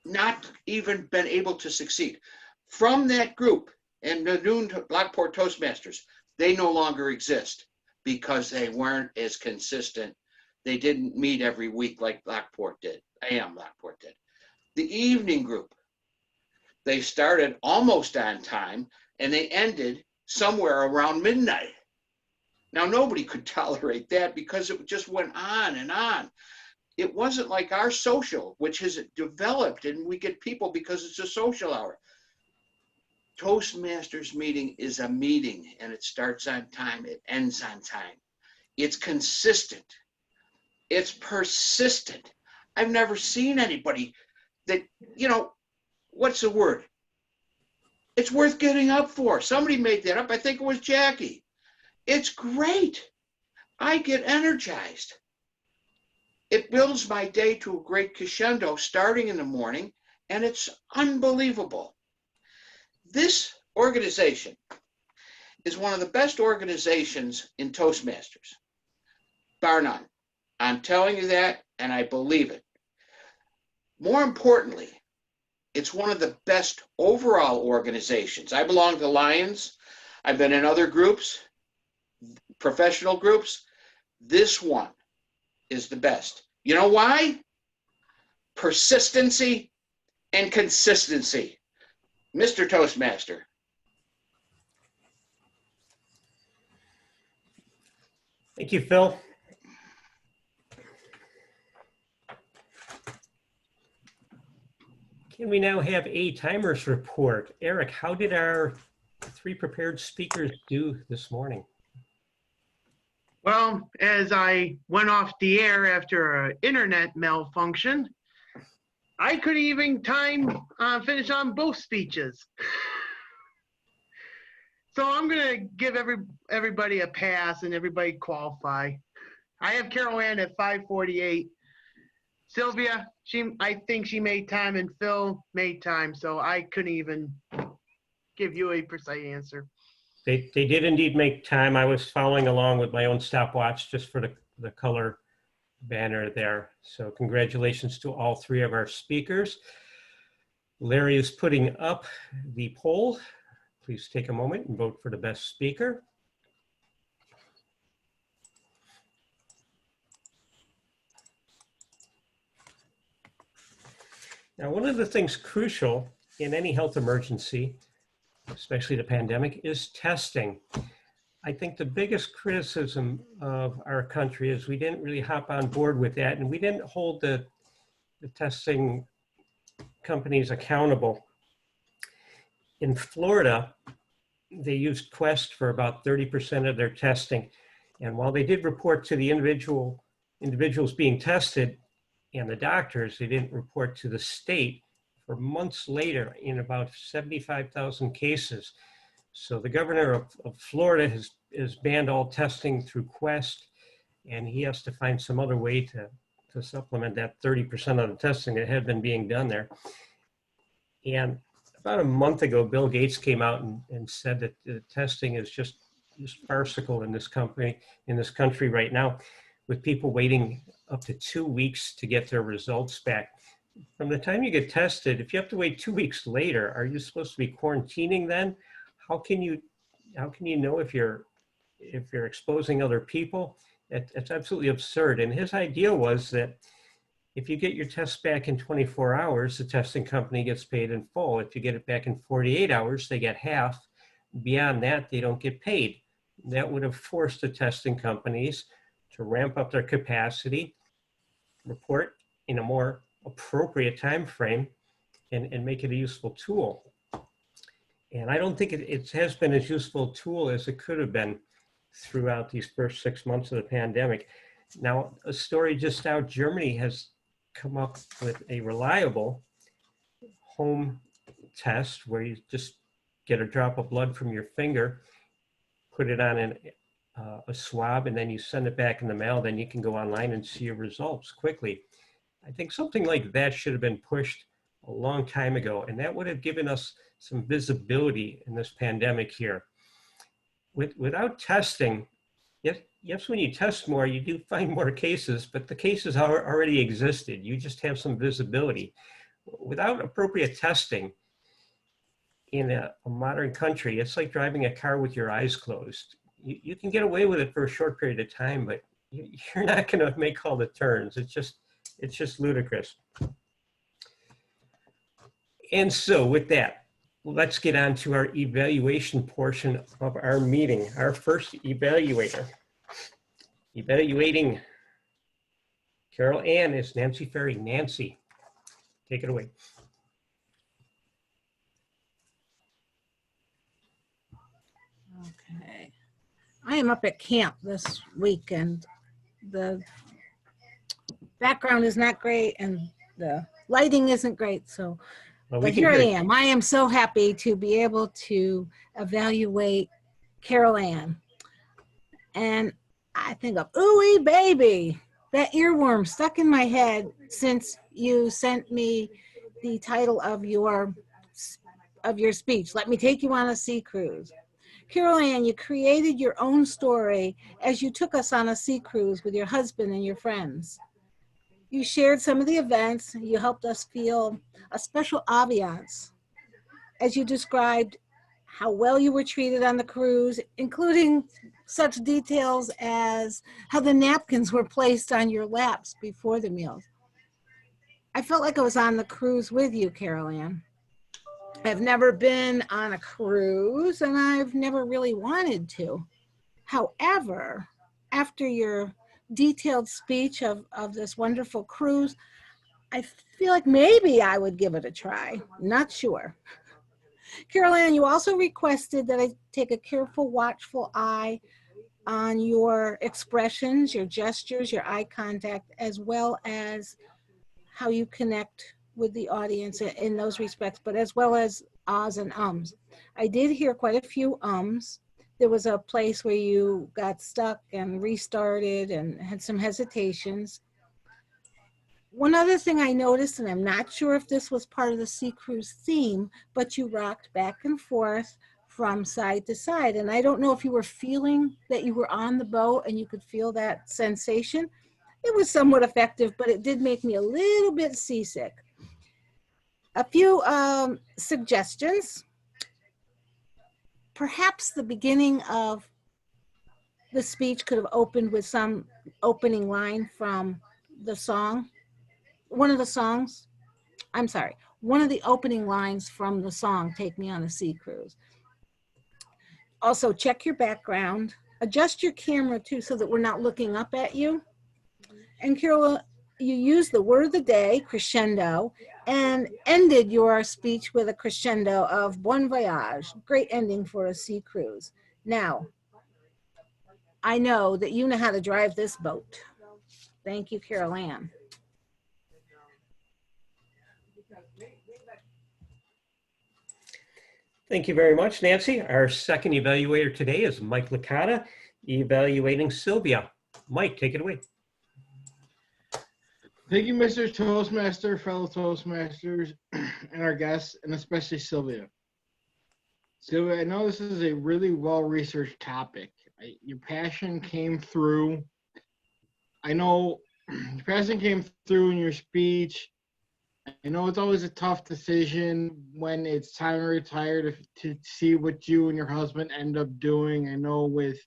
not even been able to succeed. From that group and the new Lockport Toastmasters, they no longer exist because they weren't as consistent. They didn't meet every week like Lockport did. Lockport did. The evening group, they started almost on time and they ended somewhere around midnight. Now, nobody could tolerate that because it just went on and on. It wasn't like our social, which has developed and we get people because it's a social hour. Toastmasters meeting is a meeting and it starts on time, it ends on time. It's consistent. It's persistent. I've never seen anybody that, what's the word? It's worth getting up for. Somebody made that up. I think it was Jackie. It's great. I get energized. It builds my day to a great crescendo starting in the morning, and it's unbelievable. This organization is one of the best organizations in Toastmasters, bar none. I'm telling you that, and I believe it. More importantly, it's one of the best overall organizations. I belong to Lions. I've been in other groups, professional groups. This one is the best. You know why? Persistency and consistency. Mr. Toastmaster. Thank you, Phil. Can we now have a timers report? Eric, how did our 3 prepared speakers do this morning? Well, as I went off the air after an internet malfunction, I couldn't even finish on both speeches. So I'm gonna give everybody a pass and everybody qualify. I have Carol Ann at 5:48. Sylvia, I think she made time, and Phil made time, so I couldn't even give you a precise answer. They did indeed make time. I was following along with my own stopwatch just for the color banner there. So congratulations to all 3 of our speakers. Larry is putting up the poll. Please take a moment and vote for the best speaker. Now, one of the things crucial in any health emergency, especially the pandemic, is testing. I think the biggest criticism of our country is we didn't really hop on board with that, and we didn't hold the testing companies accountable. In Florida, they used Quest for about 30% of their testing. And while they did report to the individuals being tested and the doctors, they didn't report to the state for months later in about 75,000 cases. So the governor of Florida has banned all testing through Quest, and he has to find some other way to supplement that 30% of the testing that had been being done there. And about a month ago, Bill Gates came out and said that the testing is just farcical in this country right now, with people waiting up to 2 weeks to get their results back. From the time you get tested, if you have to wait 2 weeks later, are you supposed to be quarantining then? How can you know if you're exposing other people? It's absolutely absurd. And his idea was that if you get your test back in 24 hours, the testing company gets paid in full. If you get it back in 48 hours, they get half. Beyond that, they don't get paid. That would have forced the testing companies to ramp up their capacity, report in a more appropriate time frame, and make it a useful tool. And I don't think it has been as useful a tool as it could have been throughout these first 6 months of the pandemic. Now, a story just out, Germany has come up with a reliable home test where you just get a drop of blood from your finger, put it on a swab, and then you send it back in the mail. Then you can go online and see your results quickly. I think something like that should have been pushed a long time ago, and that would have given us some visibility in this pandemic here. Without testing, yes, when you test more, you do find more cases, but the cases already existed. You just have some visibility. Without appropriate testing in a modern country, it's like driving a car with your eyes closed. You can get away with it for a short period of time, but you're not going to make all the turns. It's just ludicrous. And so with that, let's get on to our evaluation portion of our meeting. Our first evaluator. Evaluating Carol Ann is Nancy Ferry. Nancy, take it away. Okay. I am up at camp this week and the background is not great and the lighting isn't great. So, but here I am. I am so happy to be able to evaluate Carol Ann. And I think of, ooh baby, that earworm stuck in my head since you sent me the title of your speech. Let me take you on a sea cruise. Carol Ann, you created your own story as you took us on a sea cruise with your husband and your friends. You shared some of the events. You helped us feel a special ambiance as you described how well you were treated on the cruise, including such details as how the napkins were placed on your laps before the meals. I felt like I was on the cruise with you, Carol Ann. I've never been on a cruise and I've never really wanted to. However, after your detailed speech of this wonderful cruise, I feel like maybe I would give it a try. Not sure. Carol Ann, you also requested that I take a careful, watchful eye on your expressions, your gestures, your eye contact, as well as how you connect with the audience in those respects, but as well as ahs and ums. I did hear quite a few ums. There was a place where you got stuck and restarted and had some hesitations. One other thing I noticed, and I'm not sure if this was part of the Sea Cruise theme, but you rocked back and forth from side to side. And I don't know if you were feeling that you were on the boat and you could feel that sensation. It was somewhat effective, but it did make me a little bit seasick. A few suggestions. Perhaps the beginning of the speech could have opened with some opening line from the song. One of the opening lines from the song, Take Me on a Sea Cruise. Also, check your background. Adjust your camera too so that we're not looking up at you. And Carol, you used the word of the day, crescendo, and ended your speech with a crescendo of bon voyage. Great ending for a sea cruise. Now, I know that you know how to drive this boat. Thank you, Carol Ann. Thank you very much, Nancy. Our second evaluator today is Mike Licata, evaluating Sylvia. Mike, take it away. Thank you, Mr. Toastmaster, fellow Toastmasters, and our guests, and especially Sylvia. Sylvia, I know this is a really well-researched topic. Your passion came through. I know your passion came through in your speech. I know it's always a tough decision when it's time to retire to see what you and your husband end up doing. I know with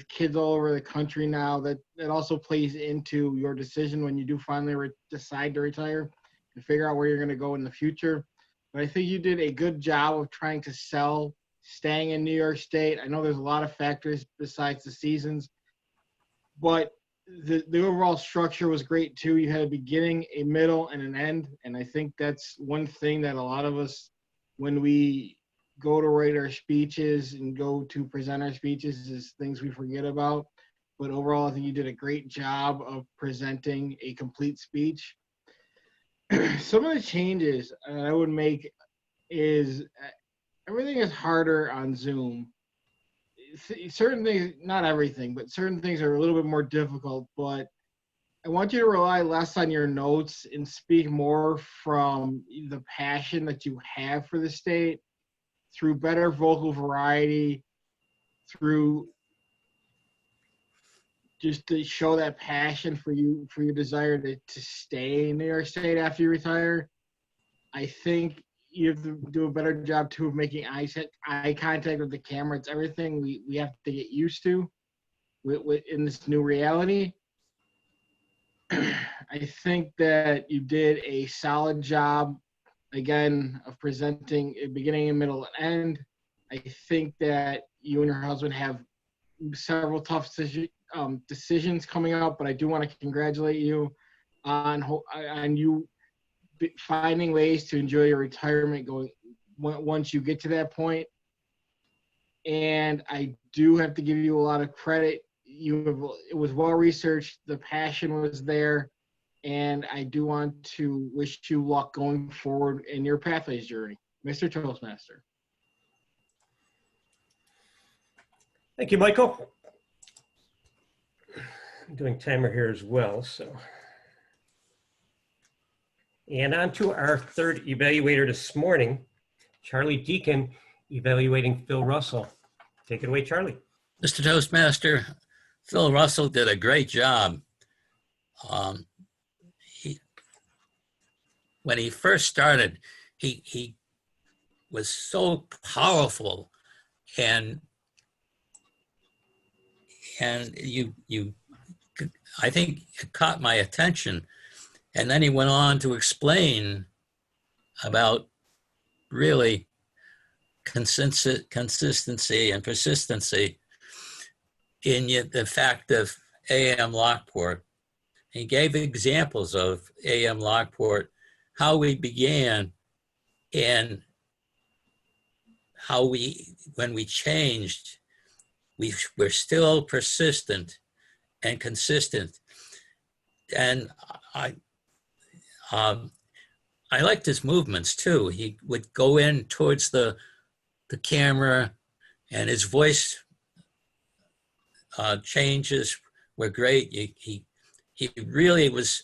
kids all over the country now, that also plays into your decision when you do finally decide to retire and figure out where you're going to go in the future. But I think you did a good job of trying to sell staying in New York State. I know there's a lot of factors besides the seasons, but the overall structure was great too. You had a beginning, a middle, and an end. And I think that's one thing that a lot of us, when we go to write our speeches and go to present our speeches, is things we forget about. But overall, I think you did a great job of presenting a complete speech. Some of the changes I would make, is everything is harder on Zoom. Certain things, not everything, but certain things are a little bit more difficult. But I want you to rely less on your notes and speak more from the passion that you have for the state through better vocal variety, through just to show that passion for you, for your desire to stay in New York State after you retire. I think you have to do a better job too of making eye contact with the camera. It's everything we have to get used to in this new reality. I think that you did a solid job, again, of presenting a beginning, and middle, and end. I think that you and your husband have several tough decisions coming up, but I do want to congratulate you on you finding ways to enjoy your retirement once you get to that point. And I do have to give you a lot of credit. It was well researched. The passion was there. And I do want to wish you luck going forward in your Pathways journey. Mr. Toastmaster. Thank you, Michael. I'm doing timer here as well, so. And on to our third evaluator this morning, Charlie Deacon, evaluating Phil Russell. Take it away, Charlie. Mr. Toastmaster, Phil Russell did a great job. When he first started, he was so powerful, and you I think it caught my attention. And then he went on to explain about really consistency and persistency in the fact of AM Lockport. He gave examples of AM Lockport, how we began and how when we changed, we're still persistent and consistent. And I liked his movements too. He would go in towards the camera, and his voice changes were great. He really was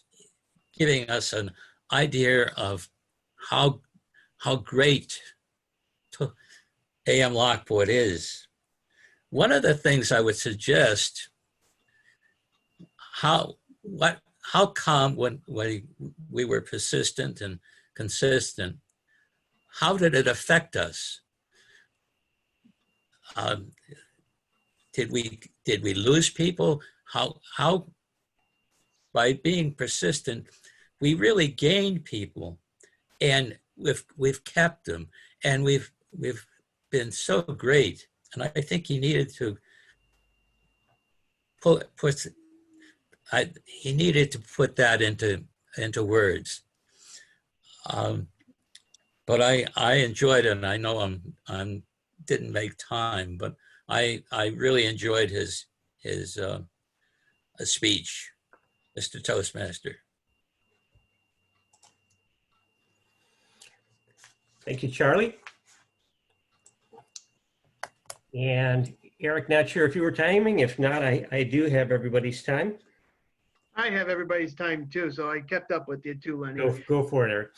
giving us an idea of how great AM Lockport is. One of the things I would suggest, how come when we were persistent and consistent, how did it affect us? Did we lose people? How by being persistent, we really gained people, and we've kept them, and we've been so great. And I think he needed to he needed to put that into words. But I enjoyed it, and I know I'm didn't make time, but I really enjoyed his speech, Mr. Toastmaster. Thank you, Charlie. And Eric, not sure if you were timing. If not, I do have everybody's time. I have everybody's time too, so I kept up with you too, Lenny. Go for it, Eric.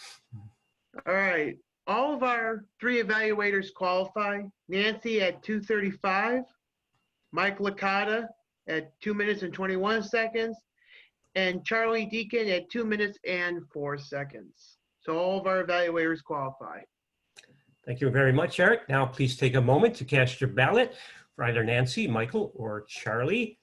All right. All of our three evaluators qualify. Nancy at 2:35, Mike Licata at 2 minutes and 21 seconds, and Charlie Deacon at 2 minutes and 4 seconds. So all of our evaluators qualify. Thank you very much, Eric. Now please take a moment to cast your ballot for either Nancy, Michael, or Charlie.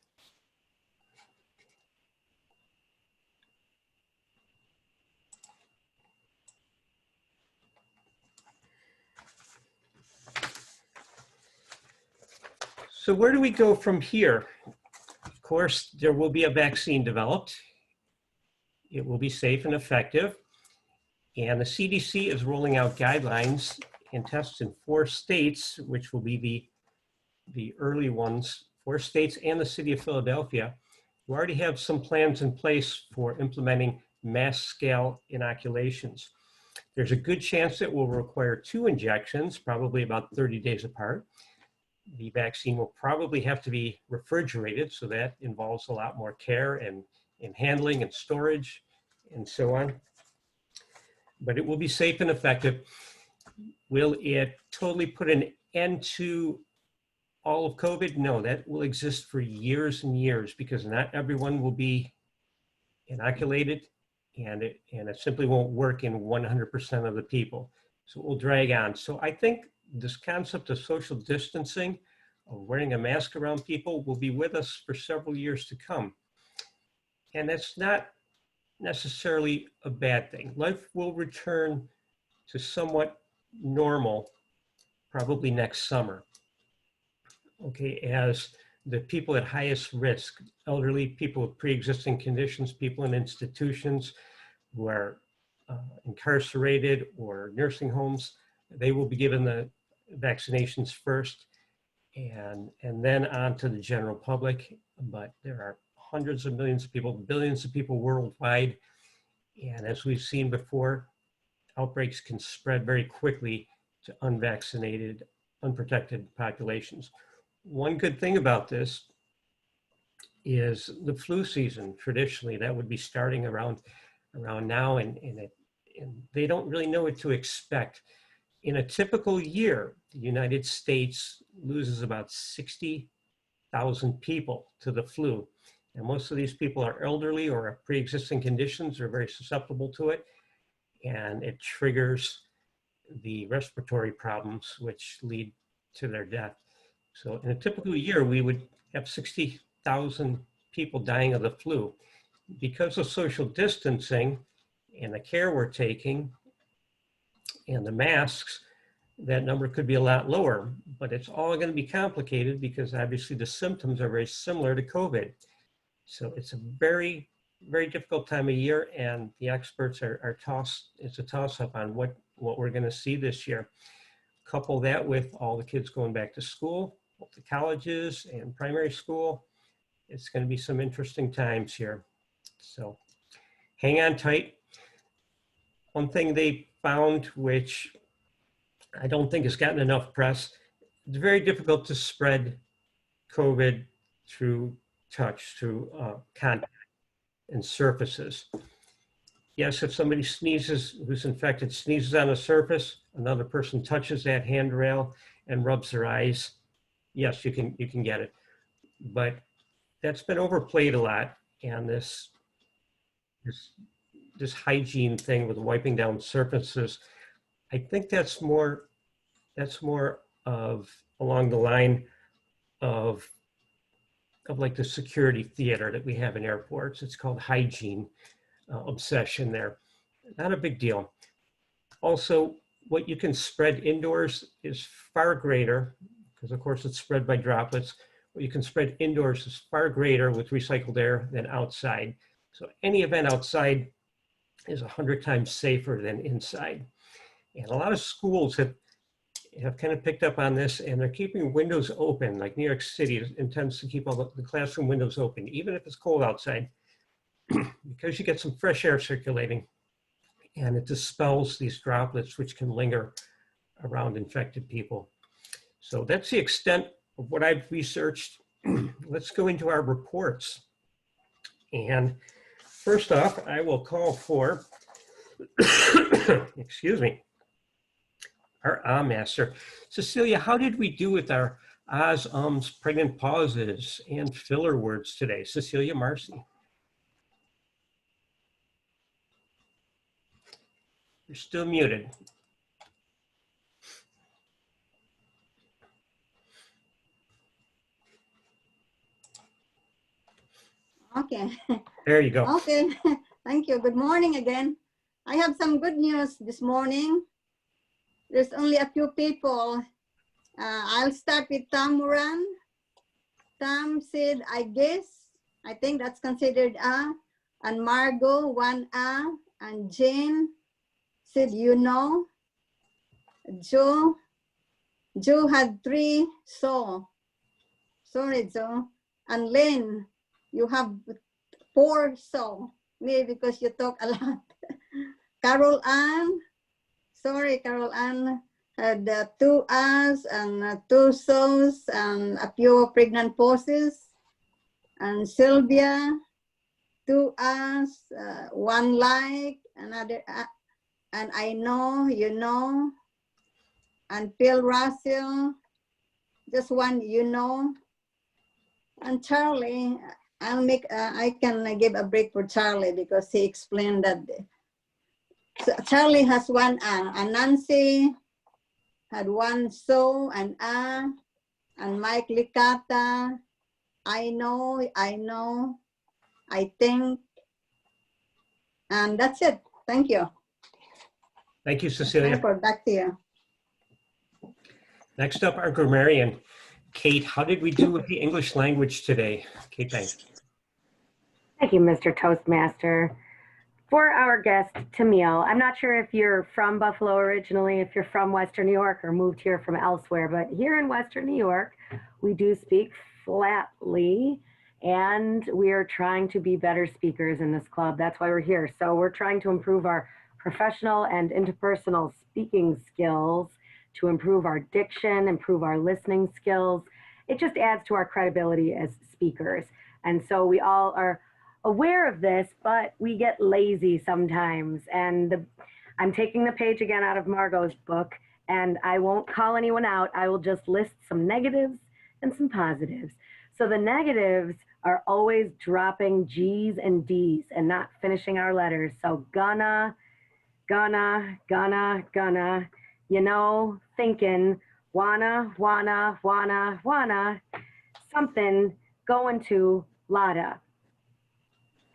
So where do we go from here? Of course, there will be a vaccine developed. It will be safe and effective. And the CDC is rolling out guidelines and tests in 4 states, which will be the early ones, 4 states and the city of Philadelphia, who already have some plans in place for implementing mass scale inoculations. There's a good chance it will require 2 injections, probably about 30 days apart. The vaccine will probably have to be refrigerated, so that involves a lot more care and handling and storage and so on. But it will be safe and effective. Will it totally put an end to all of COVID? No, that will exist for years and years because not everyone will be inoculated, and it simply won't work in 100% of the people. So it will drag on. So I think this concept of social distancing, of wearing a mask around people, will be with us for several years to come. And that's not necessarily a bad thing. Life will return to somewhat normal probably next summer. Okay, as the people at highest risk, elderly, people with pre-existing conditions, people in institutions who are incarcerated or nursing homes, they will be given the vaccinations first and then on to the general public. But there are hundreds of millions of people, billions of people worldwide. And as we've seen before, outbreaks can spread very quickly to unvaccinated, unprotected populations. One good thing about this is the flu season. Traditionally, that would be starting around now, and they don't really know what to expect. In a typical year, the United States loses about 60,000 people to the flu. And most of these people are elderly or have pre-existing conditions or very susceptible to it. And it triggers the respiratory problems, which lead to their death. So in a typical year, we would have 60,000 people dying of the flu. Because of social distancing and the care we're taking and the masks, that number could be a lot lower, but it's all going to be complicated because obviously the symptoms are very similar to COVID. So it's a very, very difficult time of year, and the experts are it's a toss-up on what we're going to see this year. Couple that with all the kids going back to school, both the colleges and primary school. It's going to be some interesting times here. So hang on tight. One thing they found, which I don't think has gotten enough press, it's very difficult to spread COVID through touch, through contact and surfaces. Yes, if somebody sneezes, who's infected, sneezes on a surface, another person touches that handrail and rubs their eyes, yes, you can get it. But that's been overplayed a lot, and this hygiene thing with wiping down surfaces, I think that's more of along the line of like the security theater that we have in airports. It's called hygiene obsession there. Not a big deal. Also, what you can spread indoors is far greater, because of course it's spread by droplets. What you can spread indoors is far greater with recycled air than outside. So any event outside is 100 times safer than inside. And a lot of schools have kind of picked up on this, and they're keeping windows open. Like New York City intends to keep all the classroom windows open, even if it's cold outside, because you get some fresh air circulating, and it dispels these droplets which can linger around infected people. So that's the extent of what I've researched. Let's go into our reports. And first off, I will call for, excuse me, our master. Cecilia, how did we do with our ahs, ums, pregnant pauses, and filler words today? Cecilia Marcy. You're still muted. Okay. There you go. Okay. Thank you. Good morning again. I have some good news this morning. There's only a few people. I'll start with Tom Moran. Tom said, I guess. I think that's considered a. And Margot, 1 A. And Jane said, you know. Joe had 3 so. Sorry, Joe. And Lynn, you have 4 so. Maybe because you talk a lot. Carol Ann, sorry, Carol Ann had 2 A's and 2 so's and a few pregnant pauses. And Sylvia, 2 A's, 1 like, another, and I know, you know. And Phil Russell, just 1, you know. And Charlie, I can give a break for Charlie because he explained that. So Charlie has 1 and Nancy had 1 so and and Mike Licata, I know, I think, and that's it. Thank you. Thank you, Cecilia. Back to you. Next up, our grammarian, Kate. How did we do with the English language today? Kate, thanks. Thank you, Mr. Toastmaster. For our guest, Tamil, I'm not sure if you're from Buffalo originally, if you're from Western New York or moved here from elsewhere, but here in Western New York, we do speak flatly, and we are trying to be better speakers in this club. That's why we're here. So we're trying to improve our professional and interpersonal speaking skills, to improve our diction, improve our listening skills. It just adds to our credibility as speakers. And so we all are aware of this, but we get lazy sometimes. And I'm taking the page again out of Margot's book, and I won't call anyone out. I will just list some negatives and some positives. So the negatives are always dropping G's and D's and not finishing our letters. So gonna, you know, thinking, wanna, something going to lotta.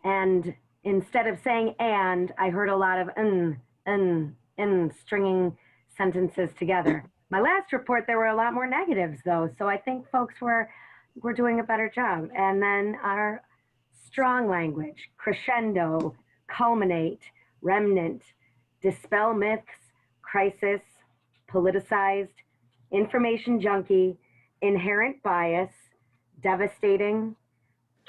And instead of saying and, I heard a lot of stringing sentences together. My last report, there were a lot more negatives though, so I think folks were doing a better job. And then our strong language, crescendo, culminate, remnant, dispel myths, crisis, politicized, information junkie, inherent bias, devastating,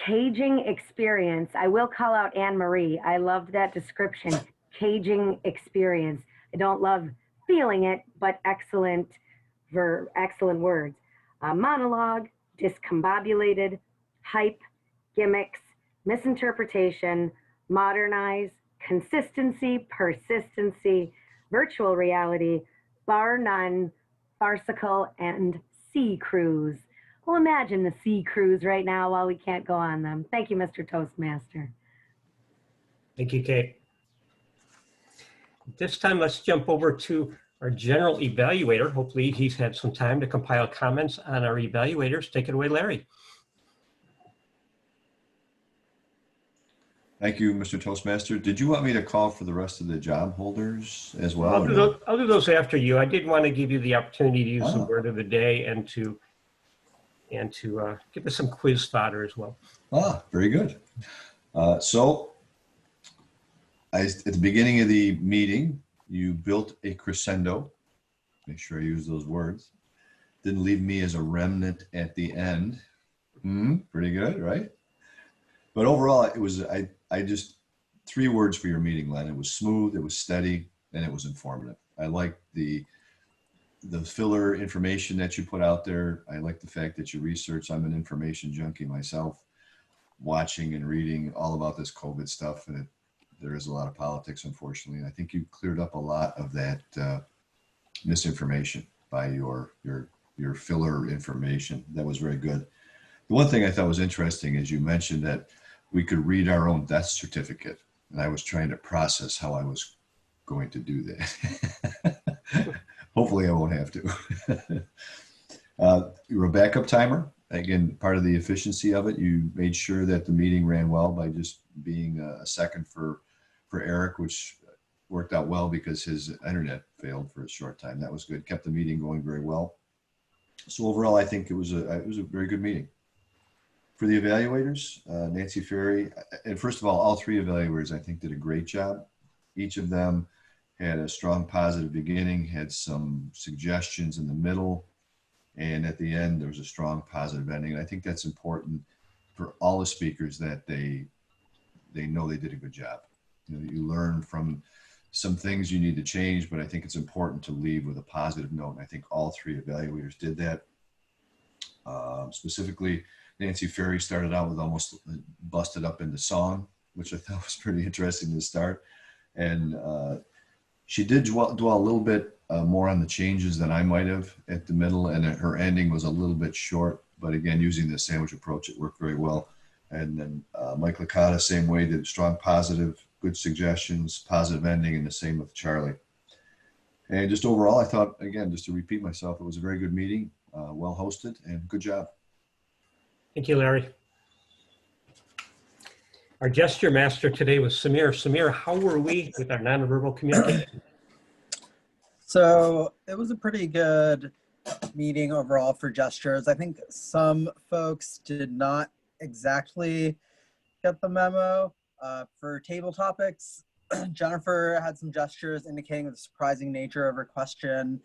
caging experience. I will call out Anne Marie. I loved that description, caging experience. I don't love feeling it, but excellent words. Monologue, discombobulated, hype, gimmicks, misinterpretation, modernize, consistency, persistency, virtual reality, bar none, farcical, and sea cruise. Well, imagine the sea cruise right now while we can't go on them. Thank you, Mr. Toastmaster. Thank you, Kate. This time, let's jump over to our general evaluator. Hopefully he's had some time to compile comments on our evaluators. Take it away, Larry. Thank you, Mr. Toastmaster. Did you want me to call for the rest of the job holders as well? I'll do those after you. I did want to give you the opportunity to use the word of the day and to give us some quiz fodder as well. Very good. So at the beginning of the meeting, you built a crescendo. Make sure I use those words. Didn't leave me as a remnant at the end. Pretty good, right? But overall, it was, I just, 3 words for your meeting, Len. It was smooth, it was steady, and it was informative. I liked the filler information that you put out there. I like the fact that you research. I'm an information junkie myself, watching and reading all about this COVID stuff. And there is a lot of politics, unfortunately. And I think you cleared up a lot of that misinformation by your filler information. That was very good. The one thing I thought was interesting is you mentioned that we could read our own death certificate. And I was trying to process how I was going to do that. Hopefully I won't have to. You're a backup timer. Again, part of the efficiency of it, you made sure that the meeting ran well by just being a second for Eric, which worked out well because his internet failed for a short time. That was good. Kept the meeting going very well. So overall, I think it was a very good meeting. For the evaluators, Nancy Ferry, and first of all 3 evaluators, I think, did a great job. Each of them had a strong positive beginning, had some suggestions in the middle, and at the end, there was a strong positive ending. And I think that's important for all the speakers, that they know they did a good job. You learn from some things you need to change, but I think it's important to leave with a positive note. And I think all three evaluators did that. Specifically, Nancy Ferry started out with almost busted up into song, which I thought was pretty interesting to start. And she did dwell a little bit more on the changes than I might have at the middle, and her ending was a little bit short. But again, using the sandwich approach, it worked very well. And then Mike Licata, same way, did strong positive, good suggestions, positive ending, and the same with Charlie. And just overall, I thought, again, just to repeat myself, it was a very good meeting, well hosted, and good job. Thank you, Larry. Our gesture master today was Samir. Samir, how were we with our nonverbal communication? So it was a pretty good meeting overall for gestures. I think some folks did not exactly get the memo. For table topics, Jennifer had some gestures indicating the surprising nature of her question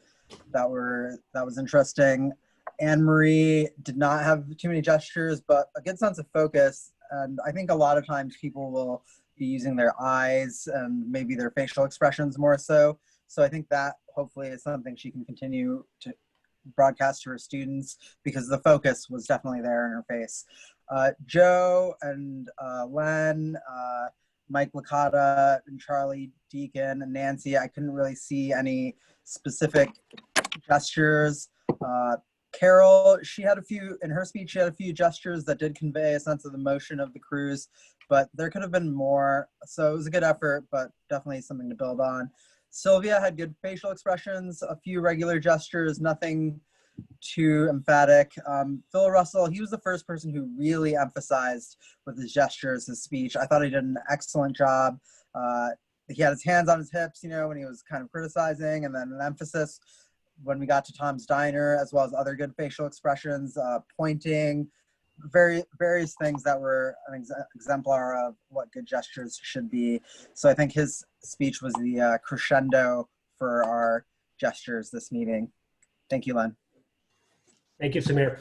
that was interesting. Anne Marie did not have too many gestures, but a good sense of focus. And I think a lot of times people will be using their eyes and maybe their facial expressions more so. So I think that hopefully is something she can continue to broadcast to her students, because the focus was definitely there in her face. Joe and Len, Mike Licata and Charlie Deacon and Nancy, I couldn't really see any specific gestures. Carol, she had a few, in her speech, she had a few gestures that did convey a sense of the motion of the cruise, but there could have been more. So it was a good effort, but definitely something to build on. Sylvia had good facial expressions, a few regular gestures, nothing too emphatic. Phil Russell, he was the first person who really emphasized with his gestures, his speech. I thought he did an excellent job. He had his hands on his hips, when he was kind of criticizing, and then an emphasis when we got to Tom's Diner, as well as other good facial expressions, pointing, various things that were an exemplar of what good gestures should be. So I think his speech was the crescendo for our gestures this meeting. Thank you, Len. Thank you, Samir.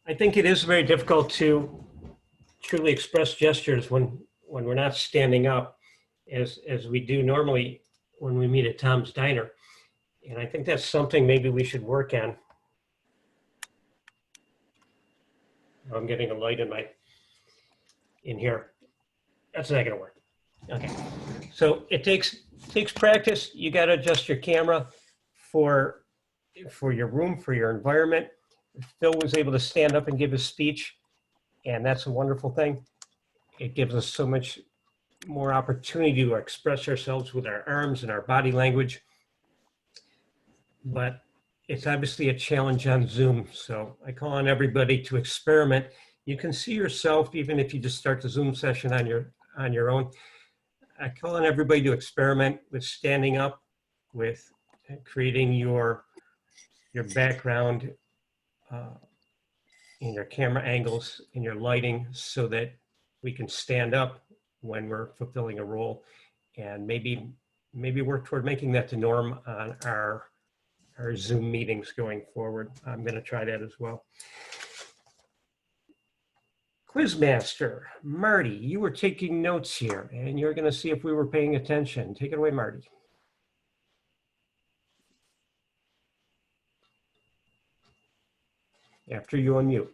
I think it is very difficult to truly express gestures when we're not standing up as we do normally when we meet at Tom's Diner. And I think that's something maybe we should work on. I'm getting a light in here. That's not gonna work. Okay, so it takes practice. You gotta adjust your camera for your room, for your environment. Phil was able to stand up and give his speech, and that's a wonderful thing. It gives us so much more opportunity to express ourselves with our arms and our body language. But it's obviously a challenge on Zoom. So I call on everybody to experiment. You can see yourself even if you just start the Zoom session on your own. I call on everybody to experiment with standing up, with creating your background in your camera angles, in your lighting, so that we can stand up when we're fulfilling a role, and maybe work toward making that the norm on our Zoom meetings going forward. I'm going to try that as well. Quizmaster, Marty, you were taking notes here, and you're going to see if we were paying attention. Take it away, Marty. After you unmute.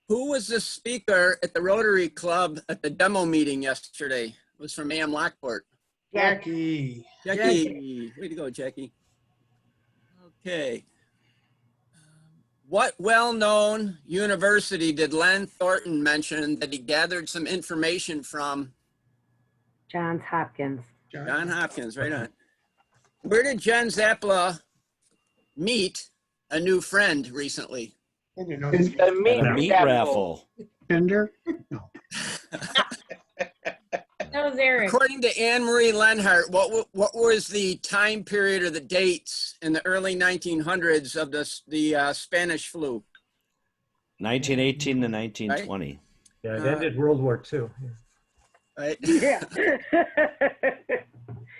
Who was the speaker at the Rotary Club at the demo meeting yesterday? It was from AM Lockport. Jackie. Jackie. Way to go, Jackie. Okay. What well-known university did Len Thornton mention that he gathered some information from? Johns Hopkins. John Hopkins, right on. Where did Jen Zappala meet a new friend recently? A meat raffle. Tinder? That was Eric. According to Anne Marie Lenhart, what was the time period or the dates in the early 1900s of the Spanish flu? 1918 to 1920. Right? Yeah, it ended World War II. Right? Yeah.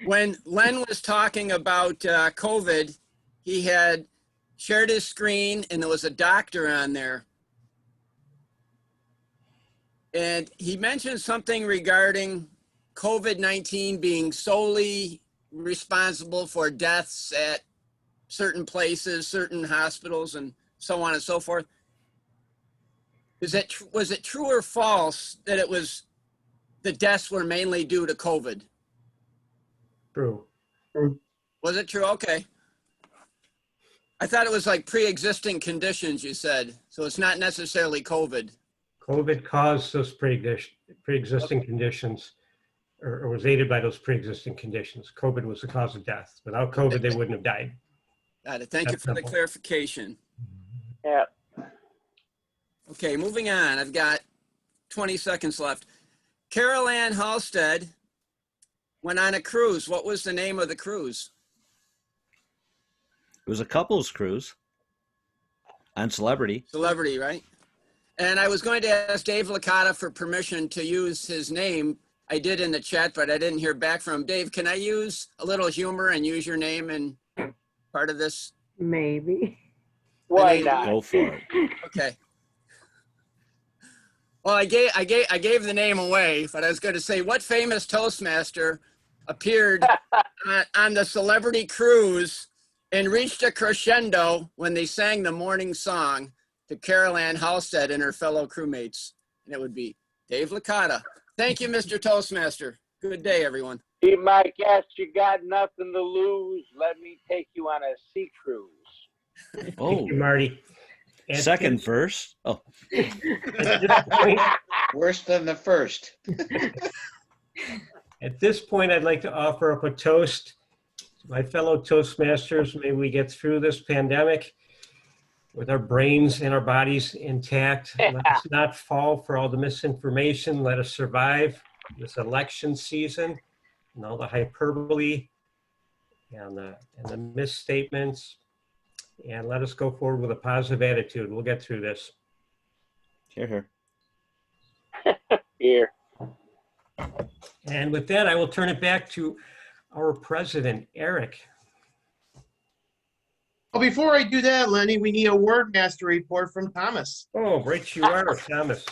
When Len was talking about COVID, he had shared his screen and there was a doctor on there. And he mentioned something regarding COVID-19 being solely responsible for deaths at certain places, certain hospitals, and so on and so forth. Was it true or false that it was the deaths were mainly due to COVID? True. Was it true? Okay. I thought it was like pre-existing conditions, you said. So it's not necessarily COVID. COVID caused those pre-existing conditions, or was aided by those pre-existing conditions. COVID was the cause of death. Without COVID, they wouldn't have died. Got it. Thank you for the clarification. Yeah. Okay, moving on. I've got 20 seconds left. Carol Ann Halstead went on a cruise. What was the name of the cruise? It was a couples cruise on Celebrity. Celebrity, right? And I was going to ask Dave Licata for permission to use his name. I did in the chat, but I didn't hear back from him. Dave, can I use a little humor and use your name in part of this? Maybe. Why not? Go for it. Okay. Well, I gave the name away, but I was going to say, what famous Toastmaster appeared on the Celebrity Cruise and reached a crescendo when they sang the morning song to Carol Ann Halstead and her fellow crewmates? And it would be Dave Licata. Thank you, Mr. Toastmaster. Good day, everyone. Be my guest. You got nothing to lose. Let me take you on a sea cruise. Oh, Thank you, Marty. second verse. Oh, At this point, Worse than the first. at this point, I'd like to offer up a toast to my fellow Toastmasters. May we get through this pandemic with our brains and our bodies intact. Let us not fall for all the misinformation. Let us survive this election season and all the hyperbole and the misstatements. And let us go forward with a positive attitude. We'll get through this. hear, hear. Here. And with that, I will turn it back to our president, Eric. Well, before I do that, Lenny, we need a word master report from Thomas. Oh, right you are, Thomas.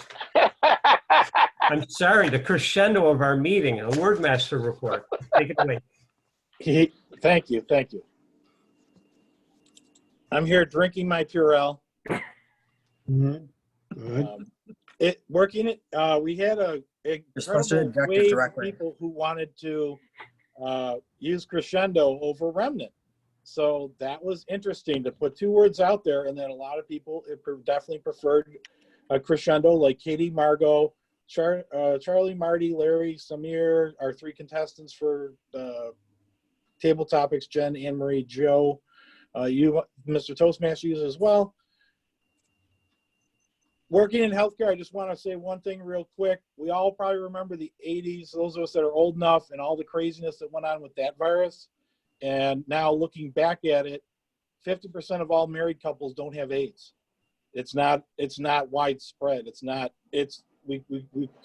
I'm sorry, the crescendo of our meeting, a wordmaster report. Take it away. Thank you. I'm here drinking my Purell. Good. We had a incredible wave of people who wanted to use crescendo over remnant. So that was interesting to put two words out there, and then a lot of people definitely preferred a crescendo, like Katie, Margot, Charlie, Marty, Larry, Samir, our three contestants for table topics, Jen, Anne Marie, Joe. You, Mr. Toastmaster, use as well. Working in healthcare, I just want to say one thing real quick. We all probably remember the 80s, those of us that are old enough, and all the craziness that went on with that virus. And now looking back at it, 50% of all married couples don't have AIDS. It's not widespread. We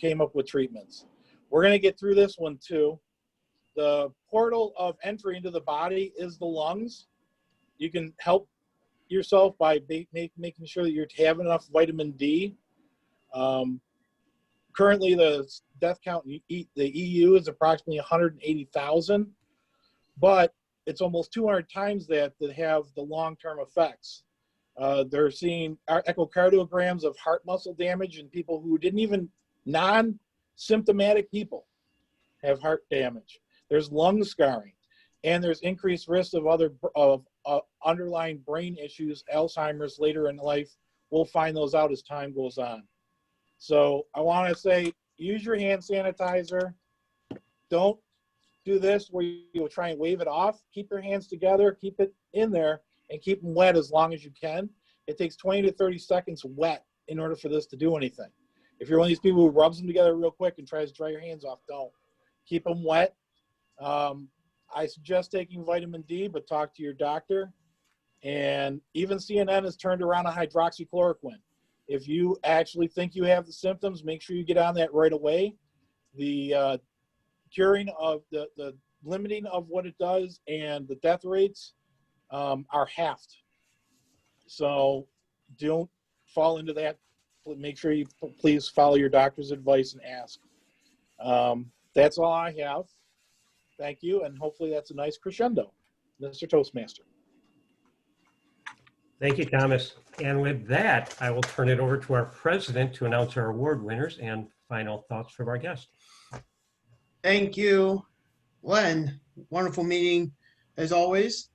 came up with treatments. We're going to get through this one too. The portal of entry into the body is the lungs. You can help yourself by making sure that you're having enough vitamin D. Currently, the death count in the EU is approximately 180,000, but it's almost 200 times that have the long-term effects. They're seeing echocardiograms of heart muscle damage in people who didn't even, non-symptomatic people have heart damage. There's lung scarring, and there's increased risk of other underlying brain issues, Alzheimer's later in life. We'll find those out as time goes on. So I want to say, use your hand sanitizer. Don't do this where you'll try and wave it off. Keep your hands together, keep it in there, and keep them wet as long as you can. It takes 20 to 30 seconds wet in order for this to do anything. If you're one of these people who rubs them together real quick and tries to dry your hands off, don't. Keep them wet. I suggest taking vitamin D, but talk to your doctor. And even CNN has turned around on hydroxychloroquine. If you actually think you have the symptoms, make sure you get on that right away. The curing of the limiting of what it does and the death rates are halved. So don't fall into that. Make sure you please follow your doctor's advice and ask. That's all I have. Thank you, and hopefully that's a nice crescendo, Mr. Toastmaster. Thank you, Thomas. And with that, I will turn it over to our president to announce our award winners and final thoughts from our guest. Thank you, Len. Wonderful meeting as always.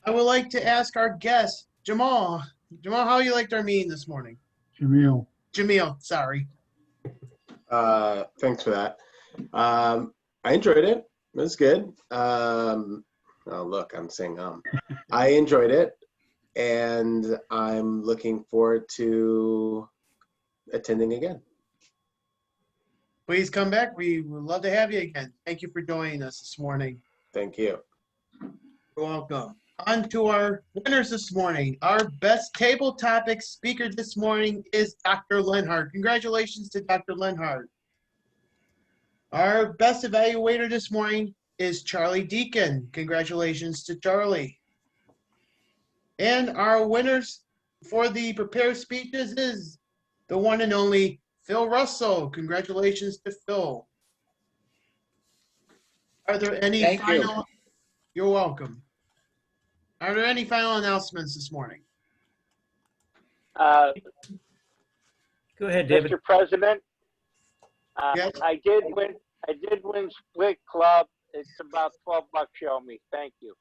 I would like to ask our guest, Jamal. Jamal, how you liked our meeting this morning? Jamil, sorry. Thanks for that. I enjoyed it. It was good. Oh, look, I'm saying I enjoyed it, and I'm looking forward to attending again. Please come back. We would love to have you again. Thank you for joining us this morning. Thank you. You're welcome. On to our winners this morning. Our best table topic speaker this morning is Dr. Lenhart. Congratulations to Dr. Lenhart. Our best evaluator this morning is Charlie Deacon. Congratulations to Charlie. And our winners for the prepared speeches is the one and only Phil Russell. Congratulations to Phil. Are there any Thank you. final? You're welcome. Are there any final announcements this morning? Go ahead, David. Mr. President, Yes. I did win Split Club. It's about $12 show me. Thank you.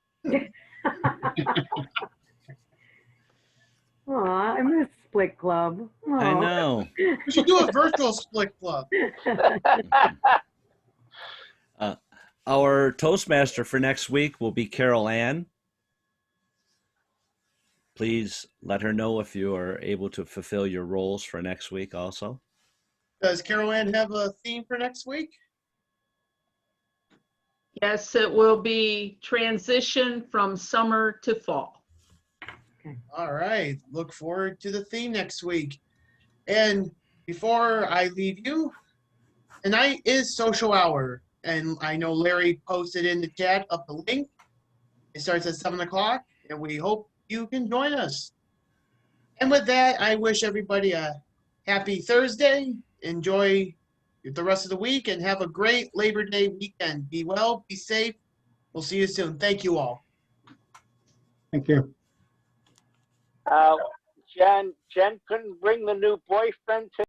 Aw, I miss Split Club. Aw. I know. We should do a virtual Split Club. Our Toastmaster for next week will be Carol Ann. Please let her know if you are able to fulfill your roles for next week also. Does Carol Ann have a theme for next week? Yes, it will be transition from summer to fall. All right. Look forward to the theme next week. And before I leave you, tonight is social hour. And I know Larry posted in the chat up the link. It starts at 7 o'clock, and we hope you can join us. And with that, I wish everybody a happy Thursday. Enjoy the rest of the week and have a great Labor Day weekend. Be well, be safe. We'll see you soon. Thank you all. Thank you. Jen couldn't bring the new boyfriend to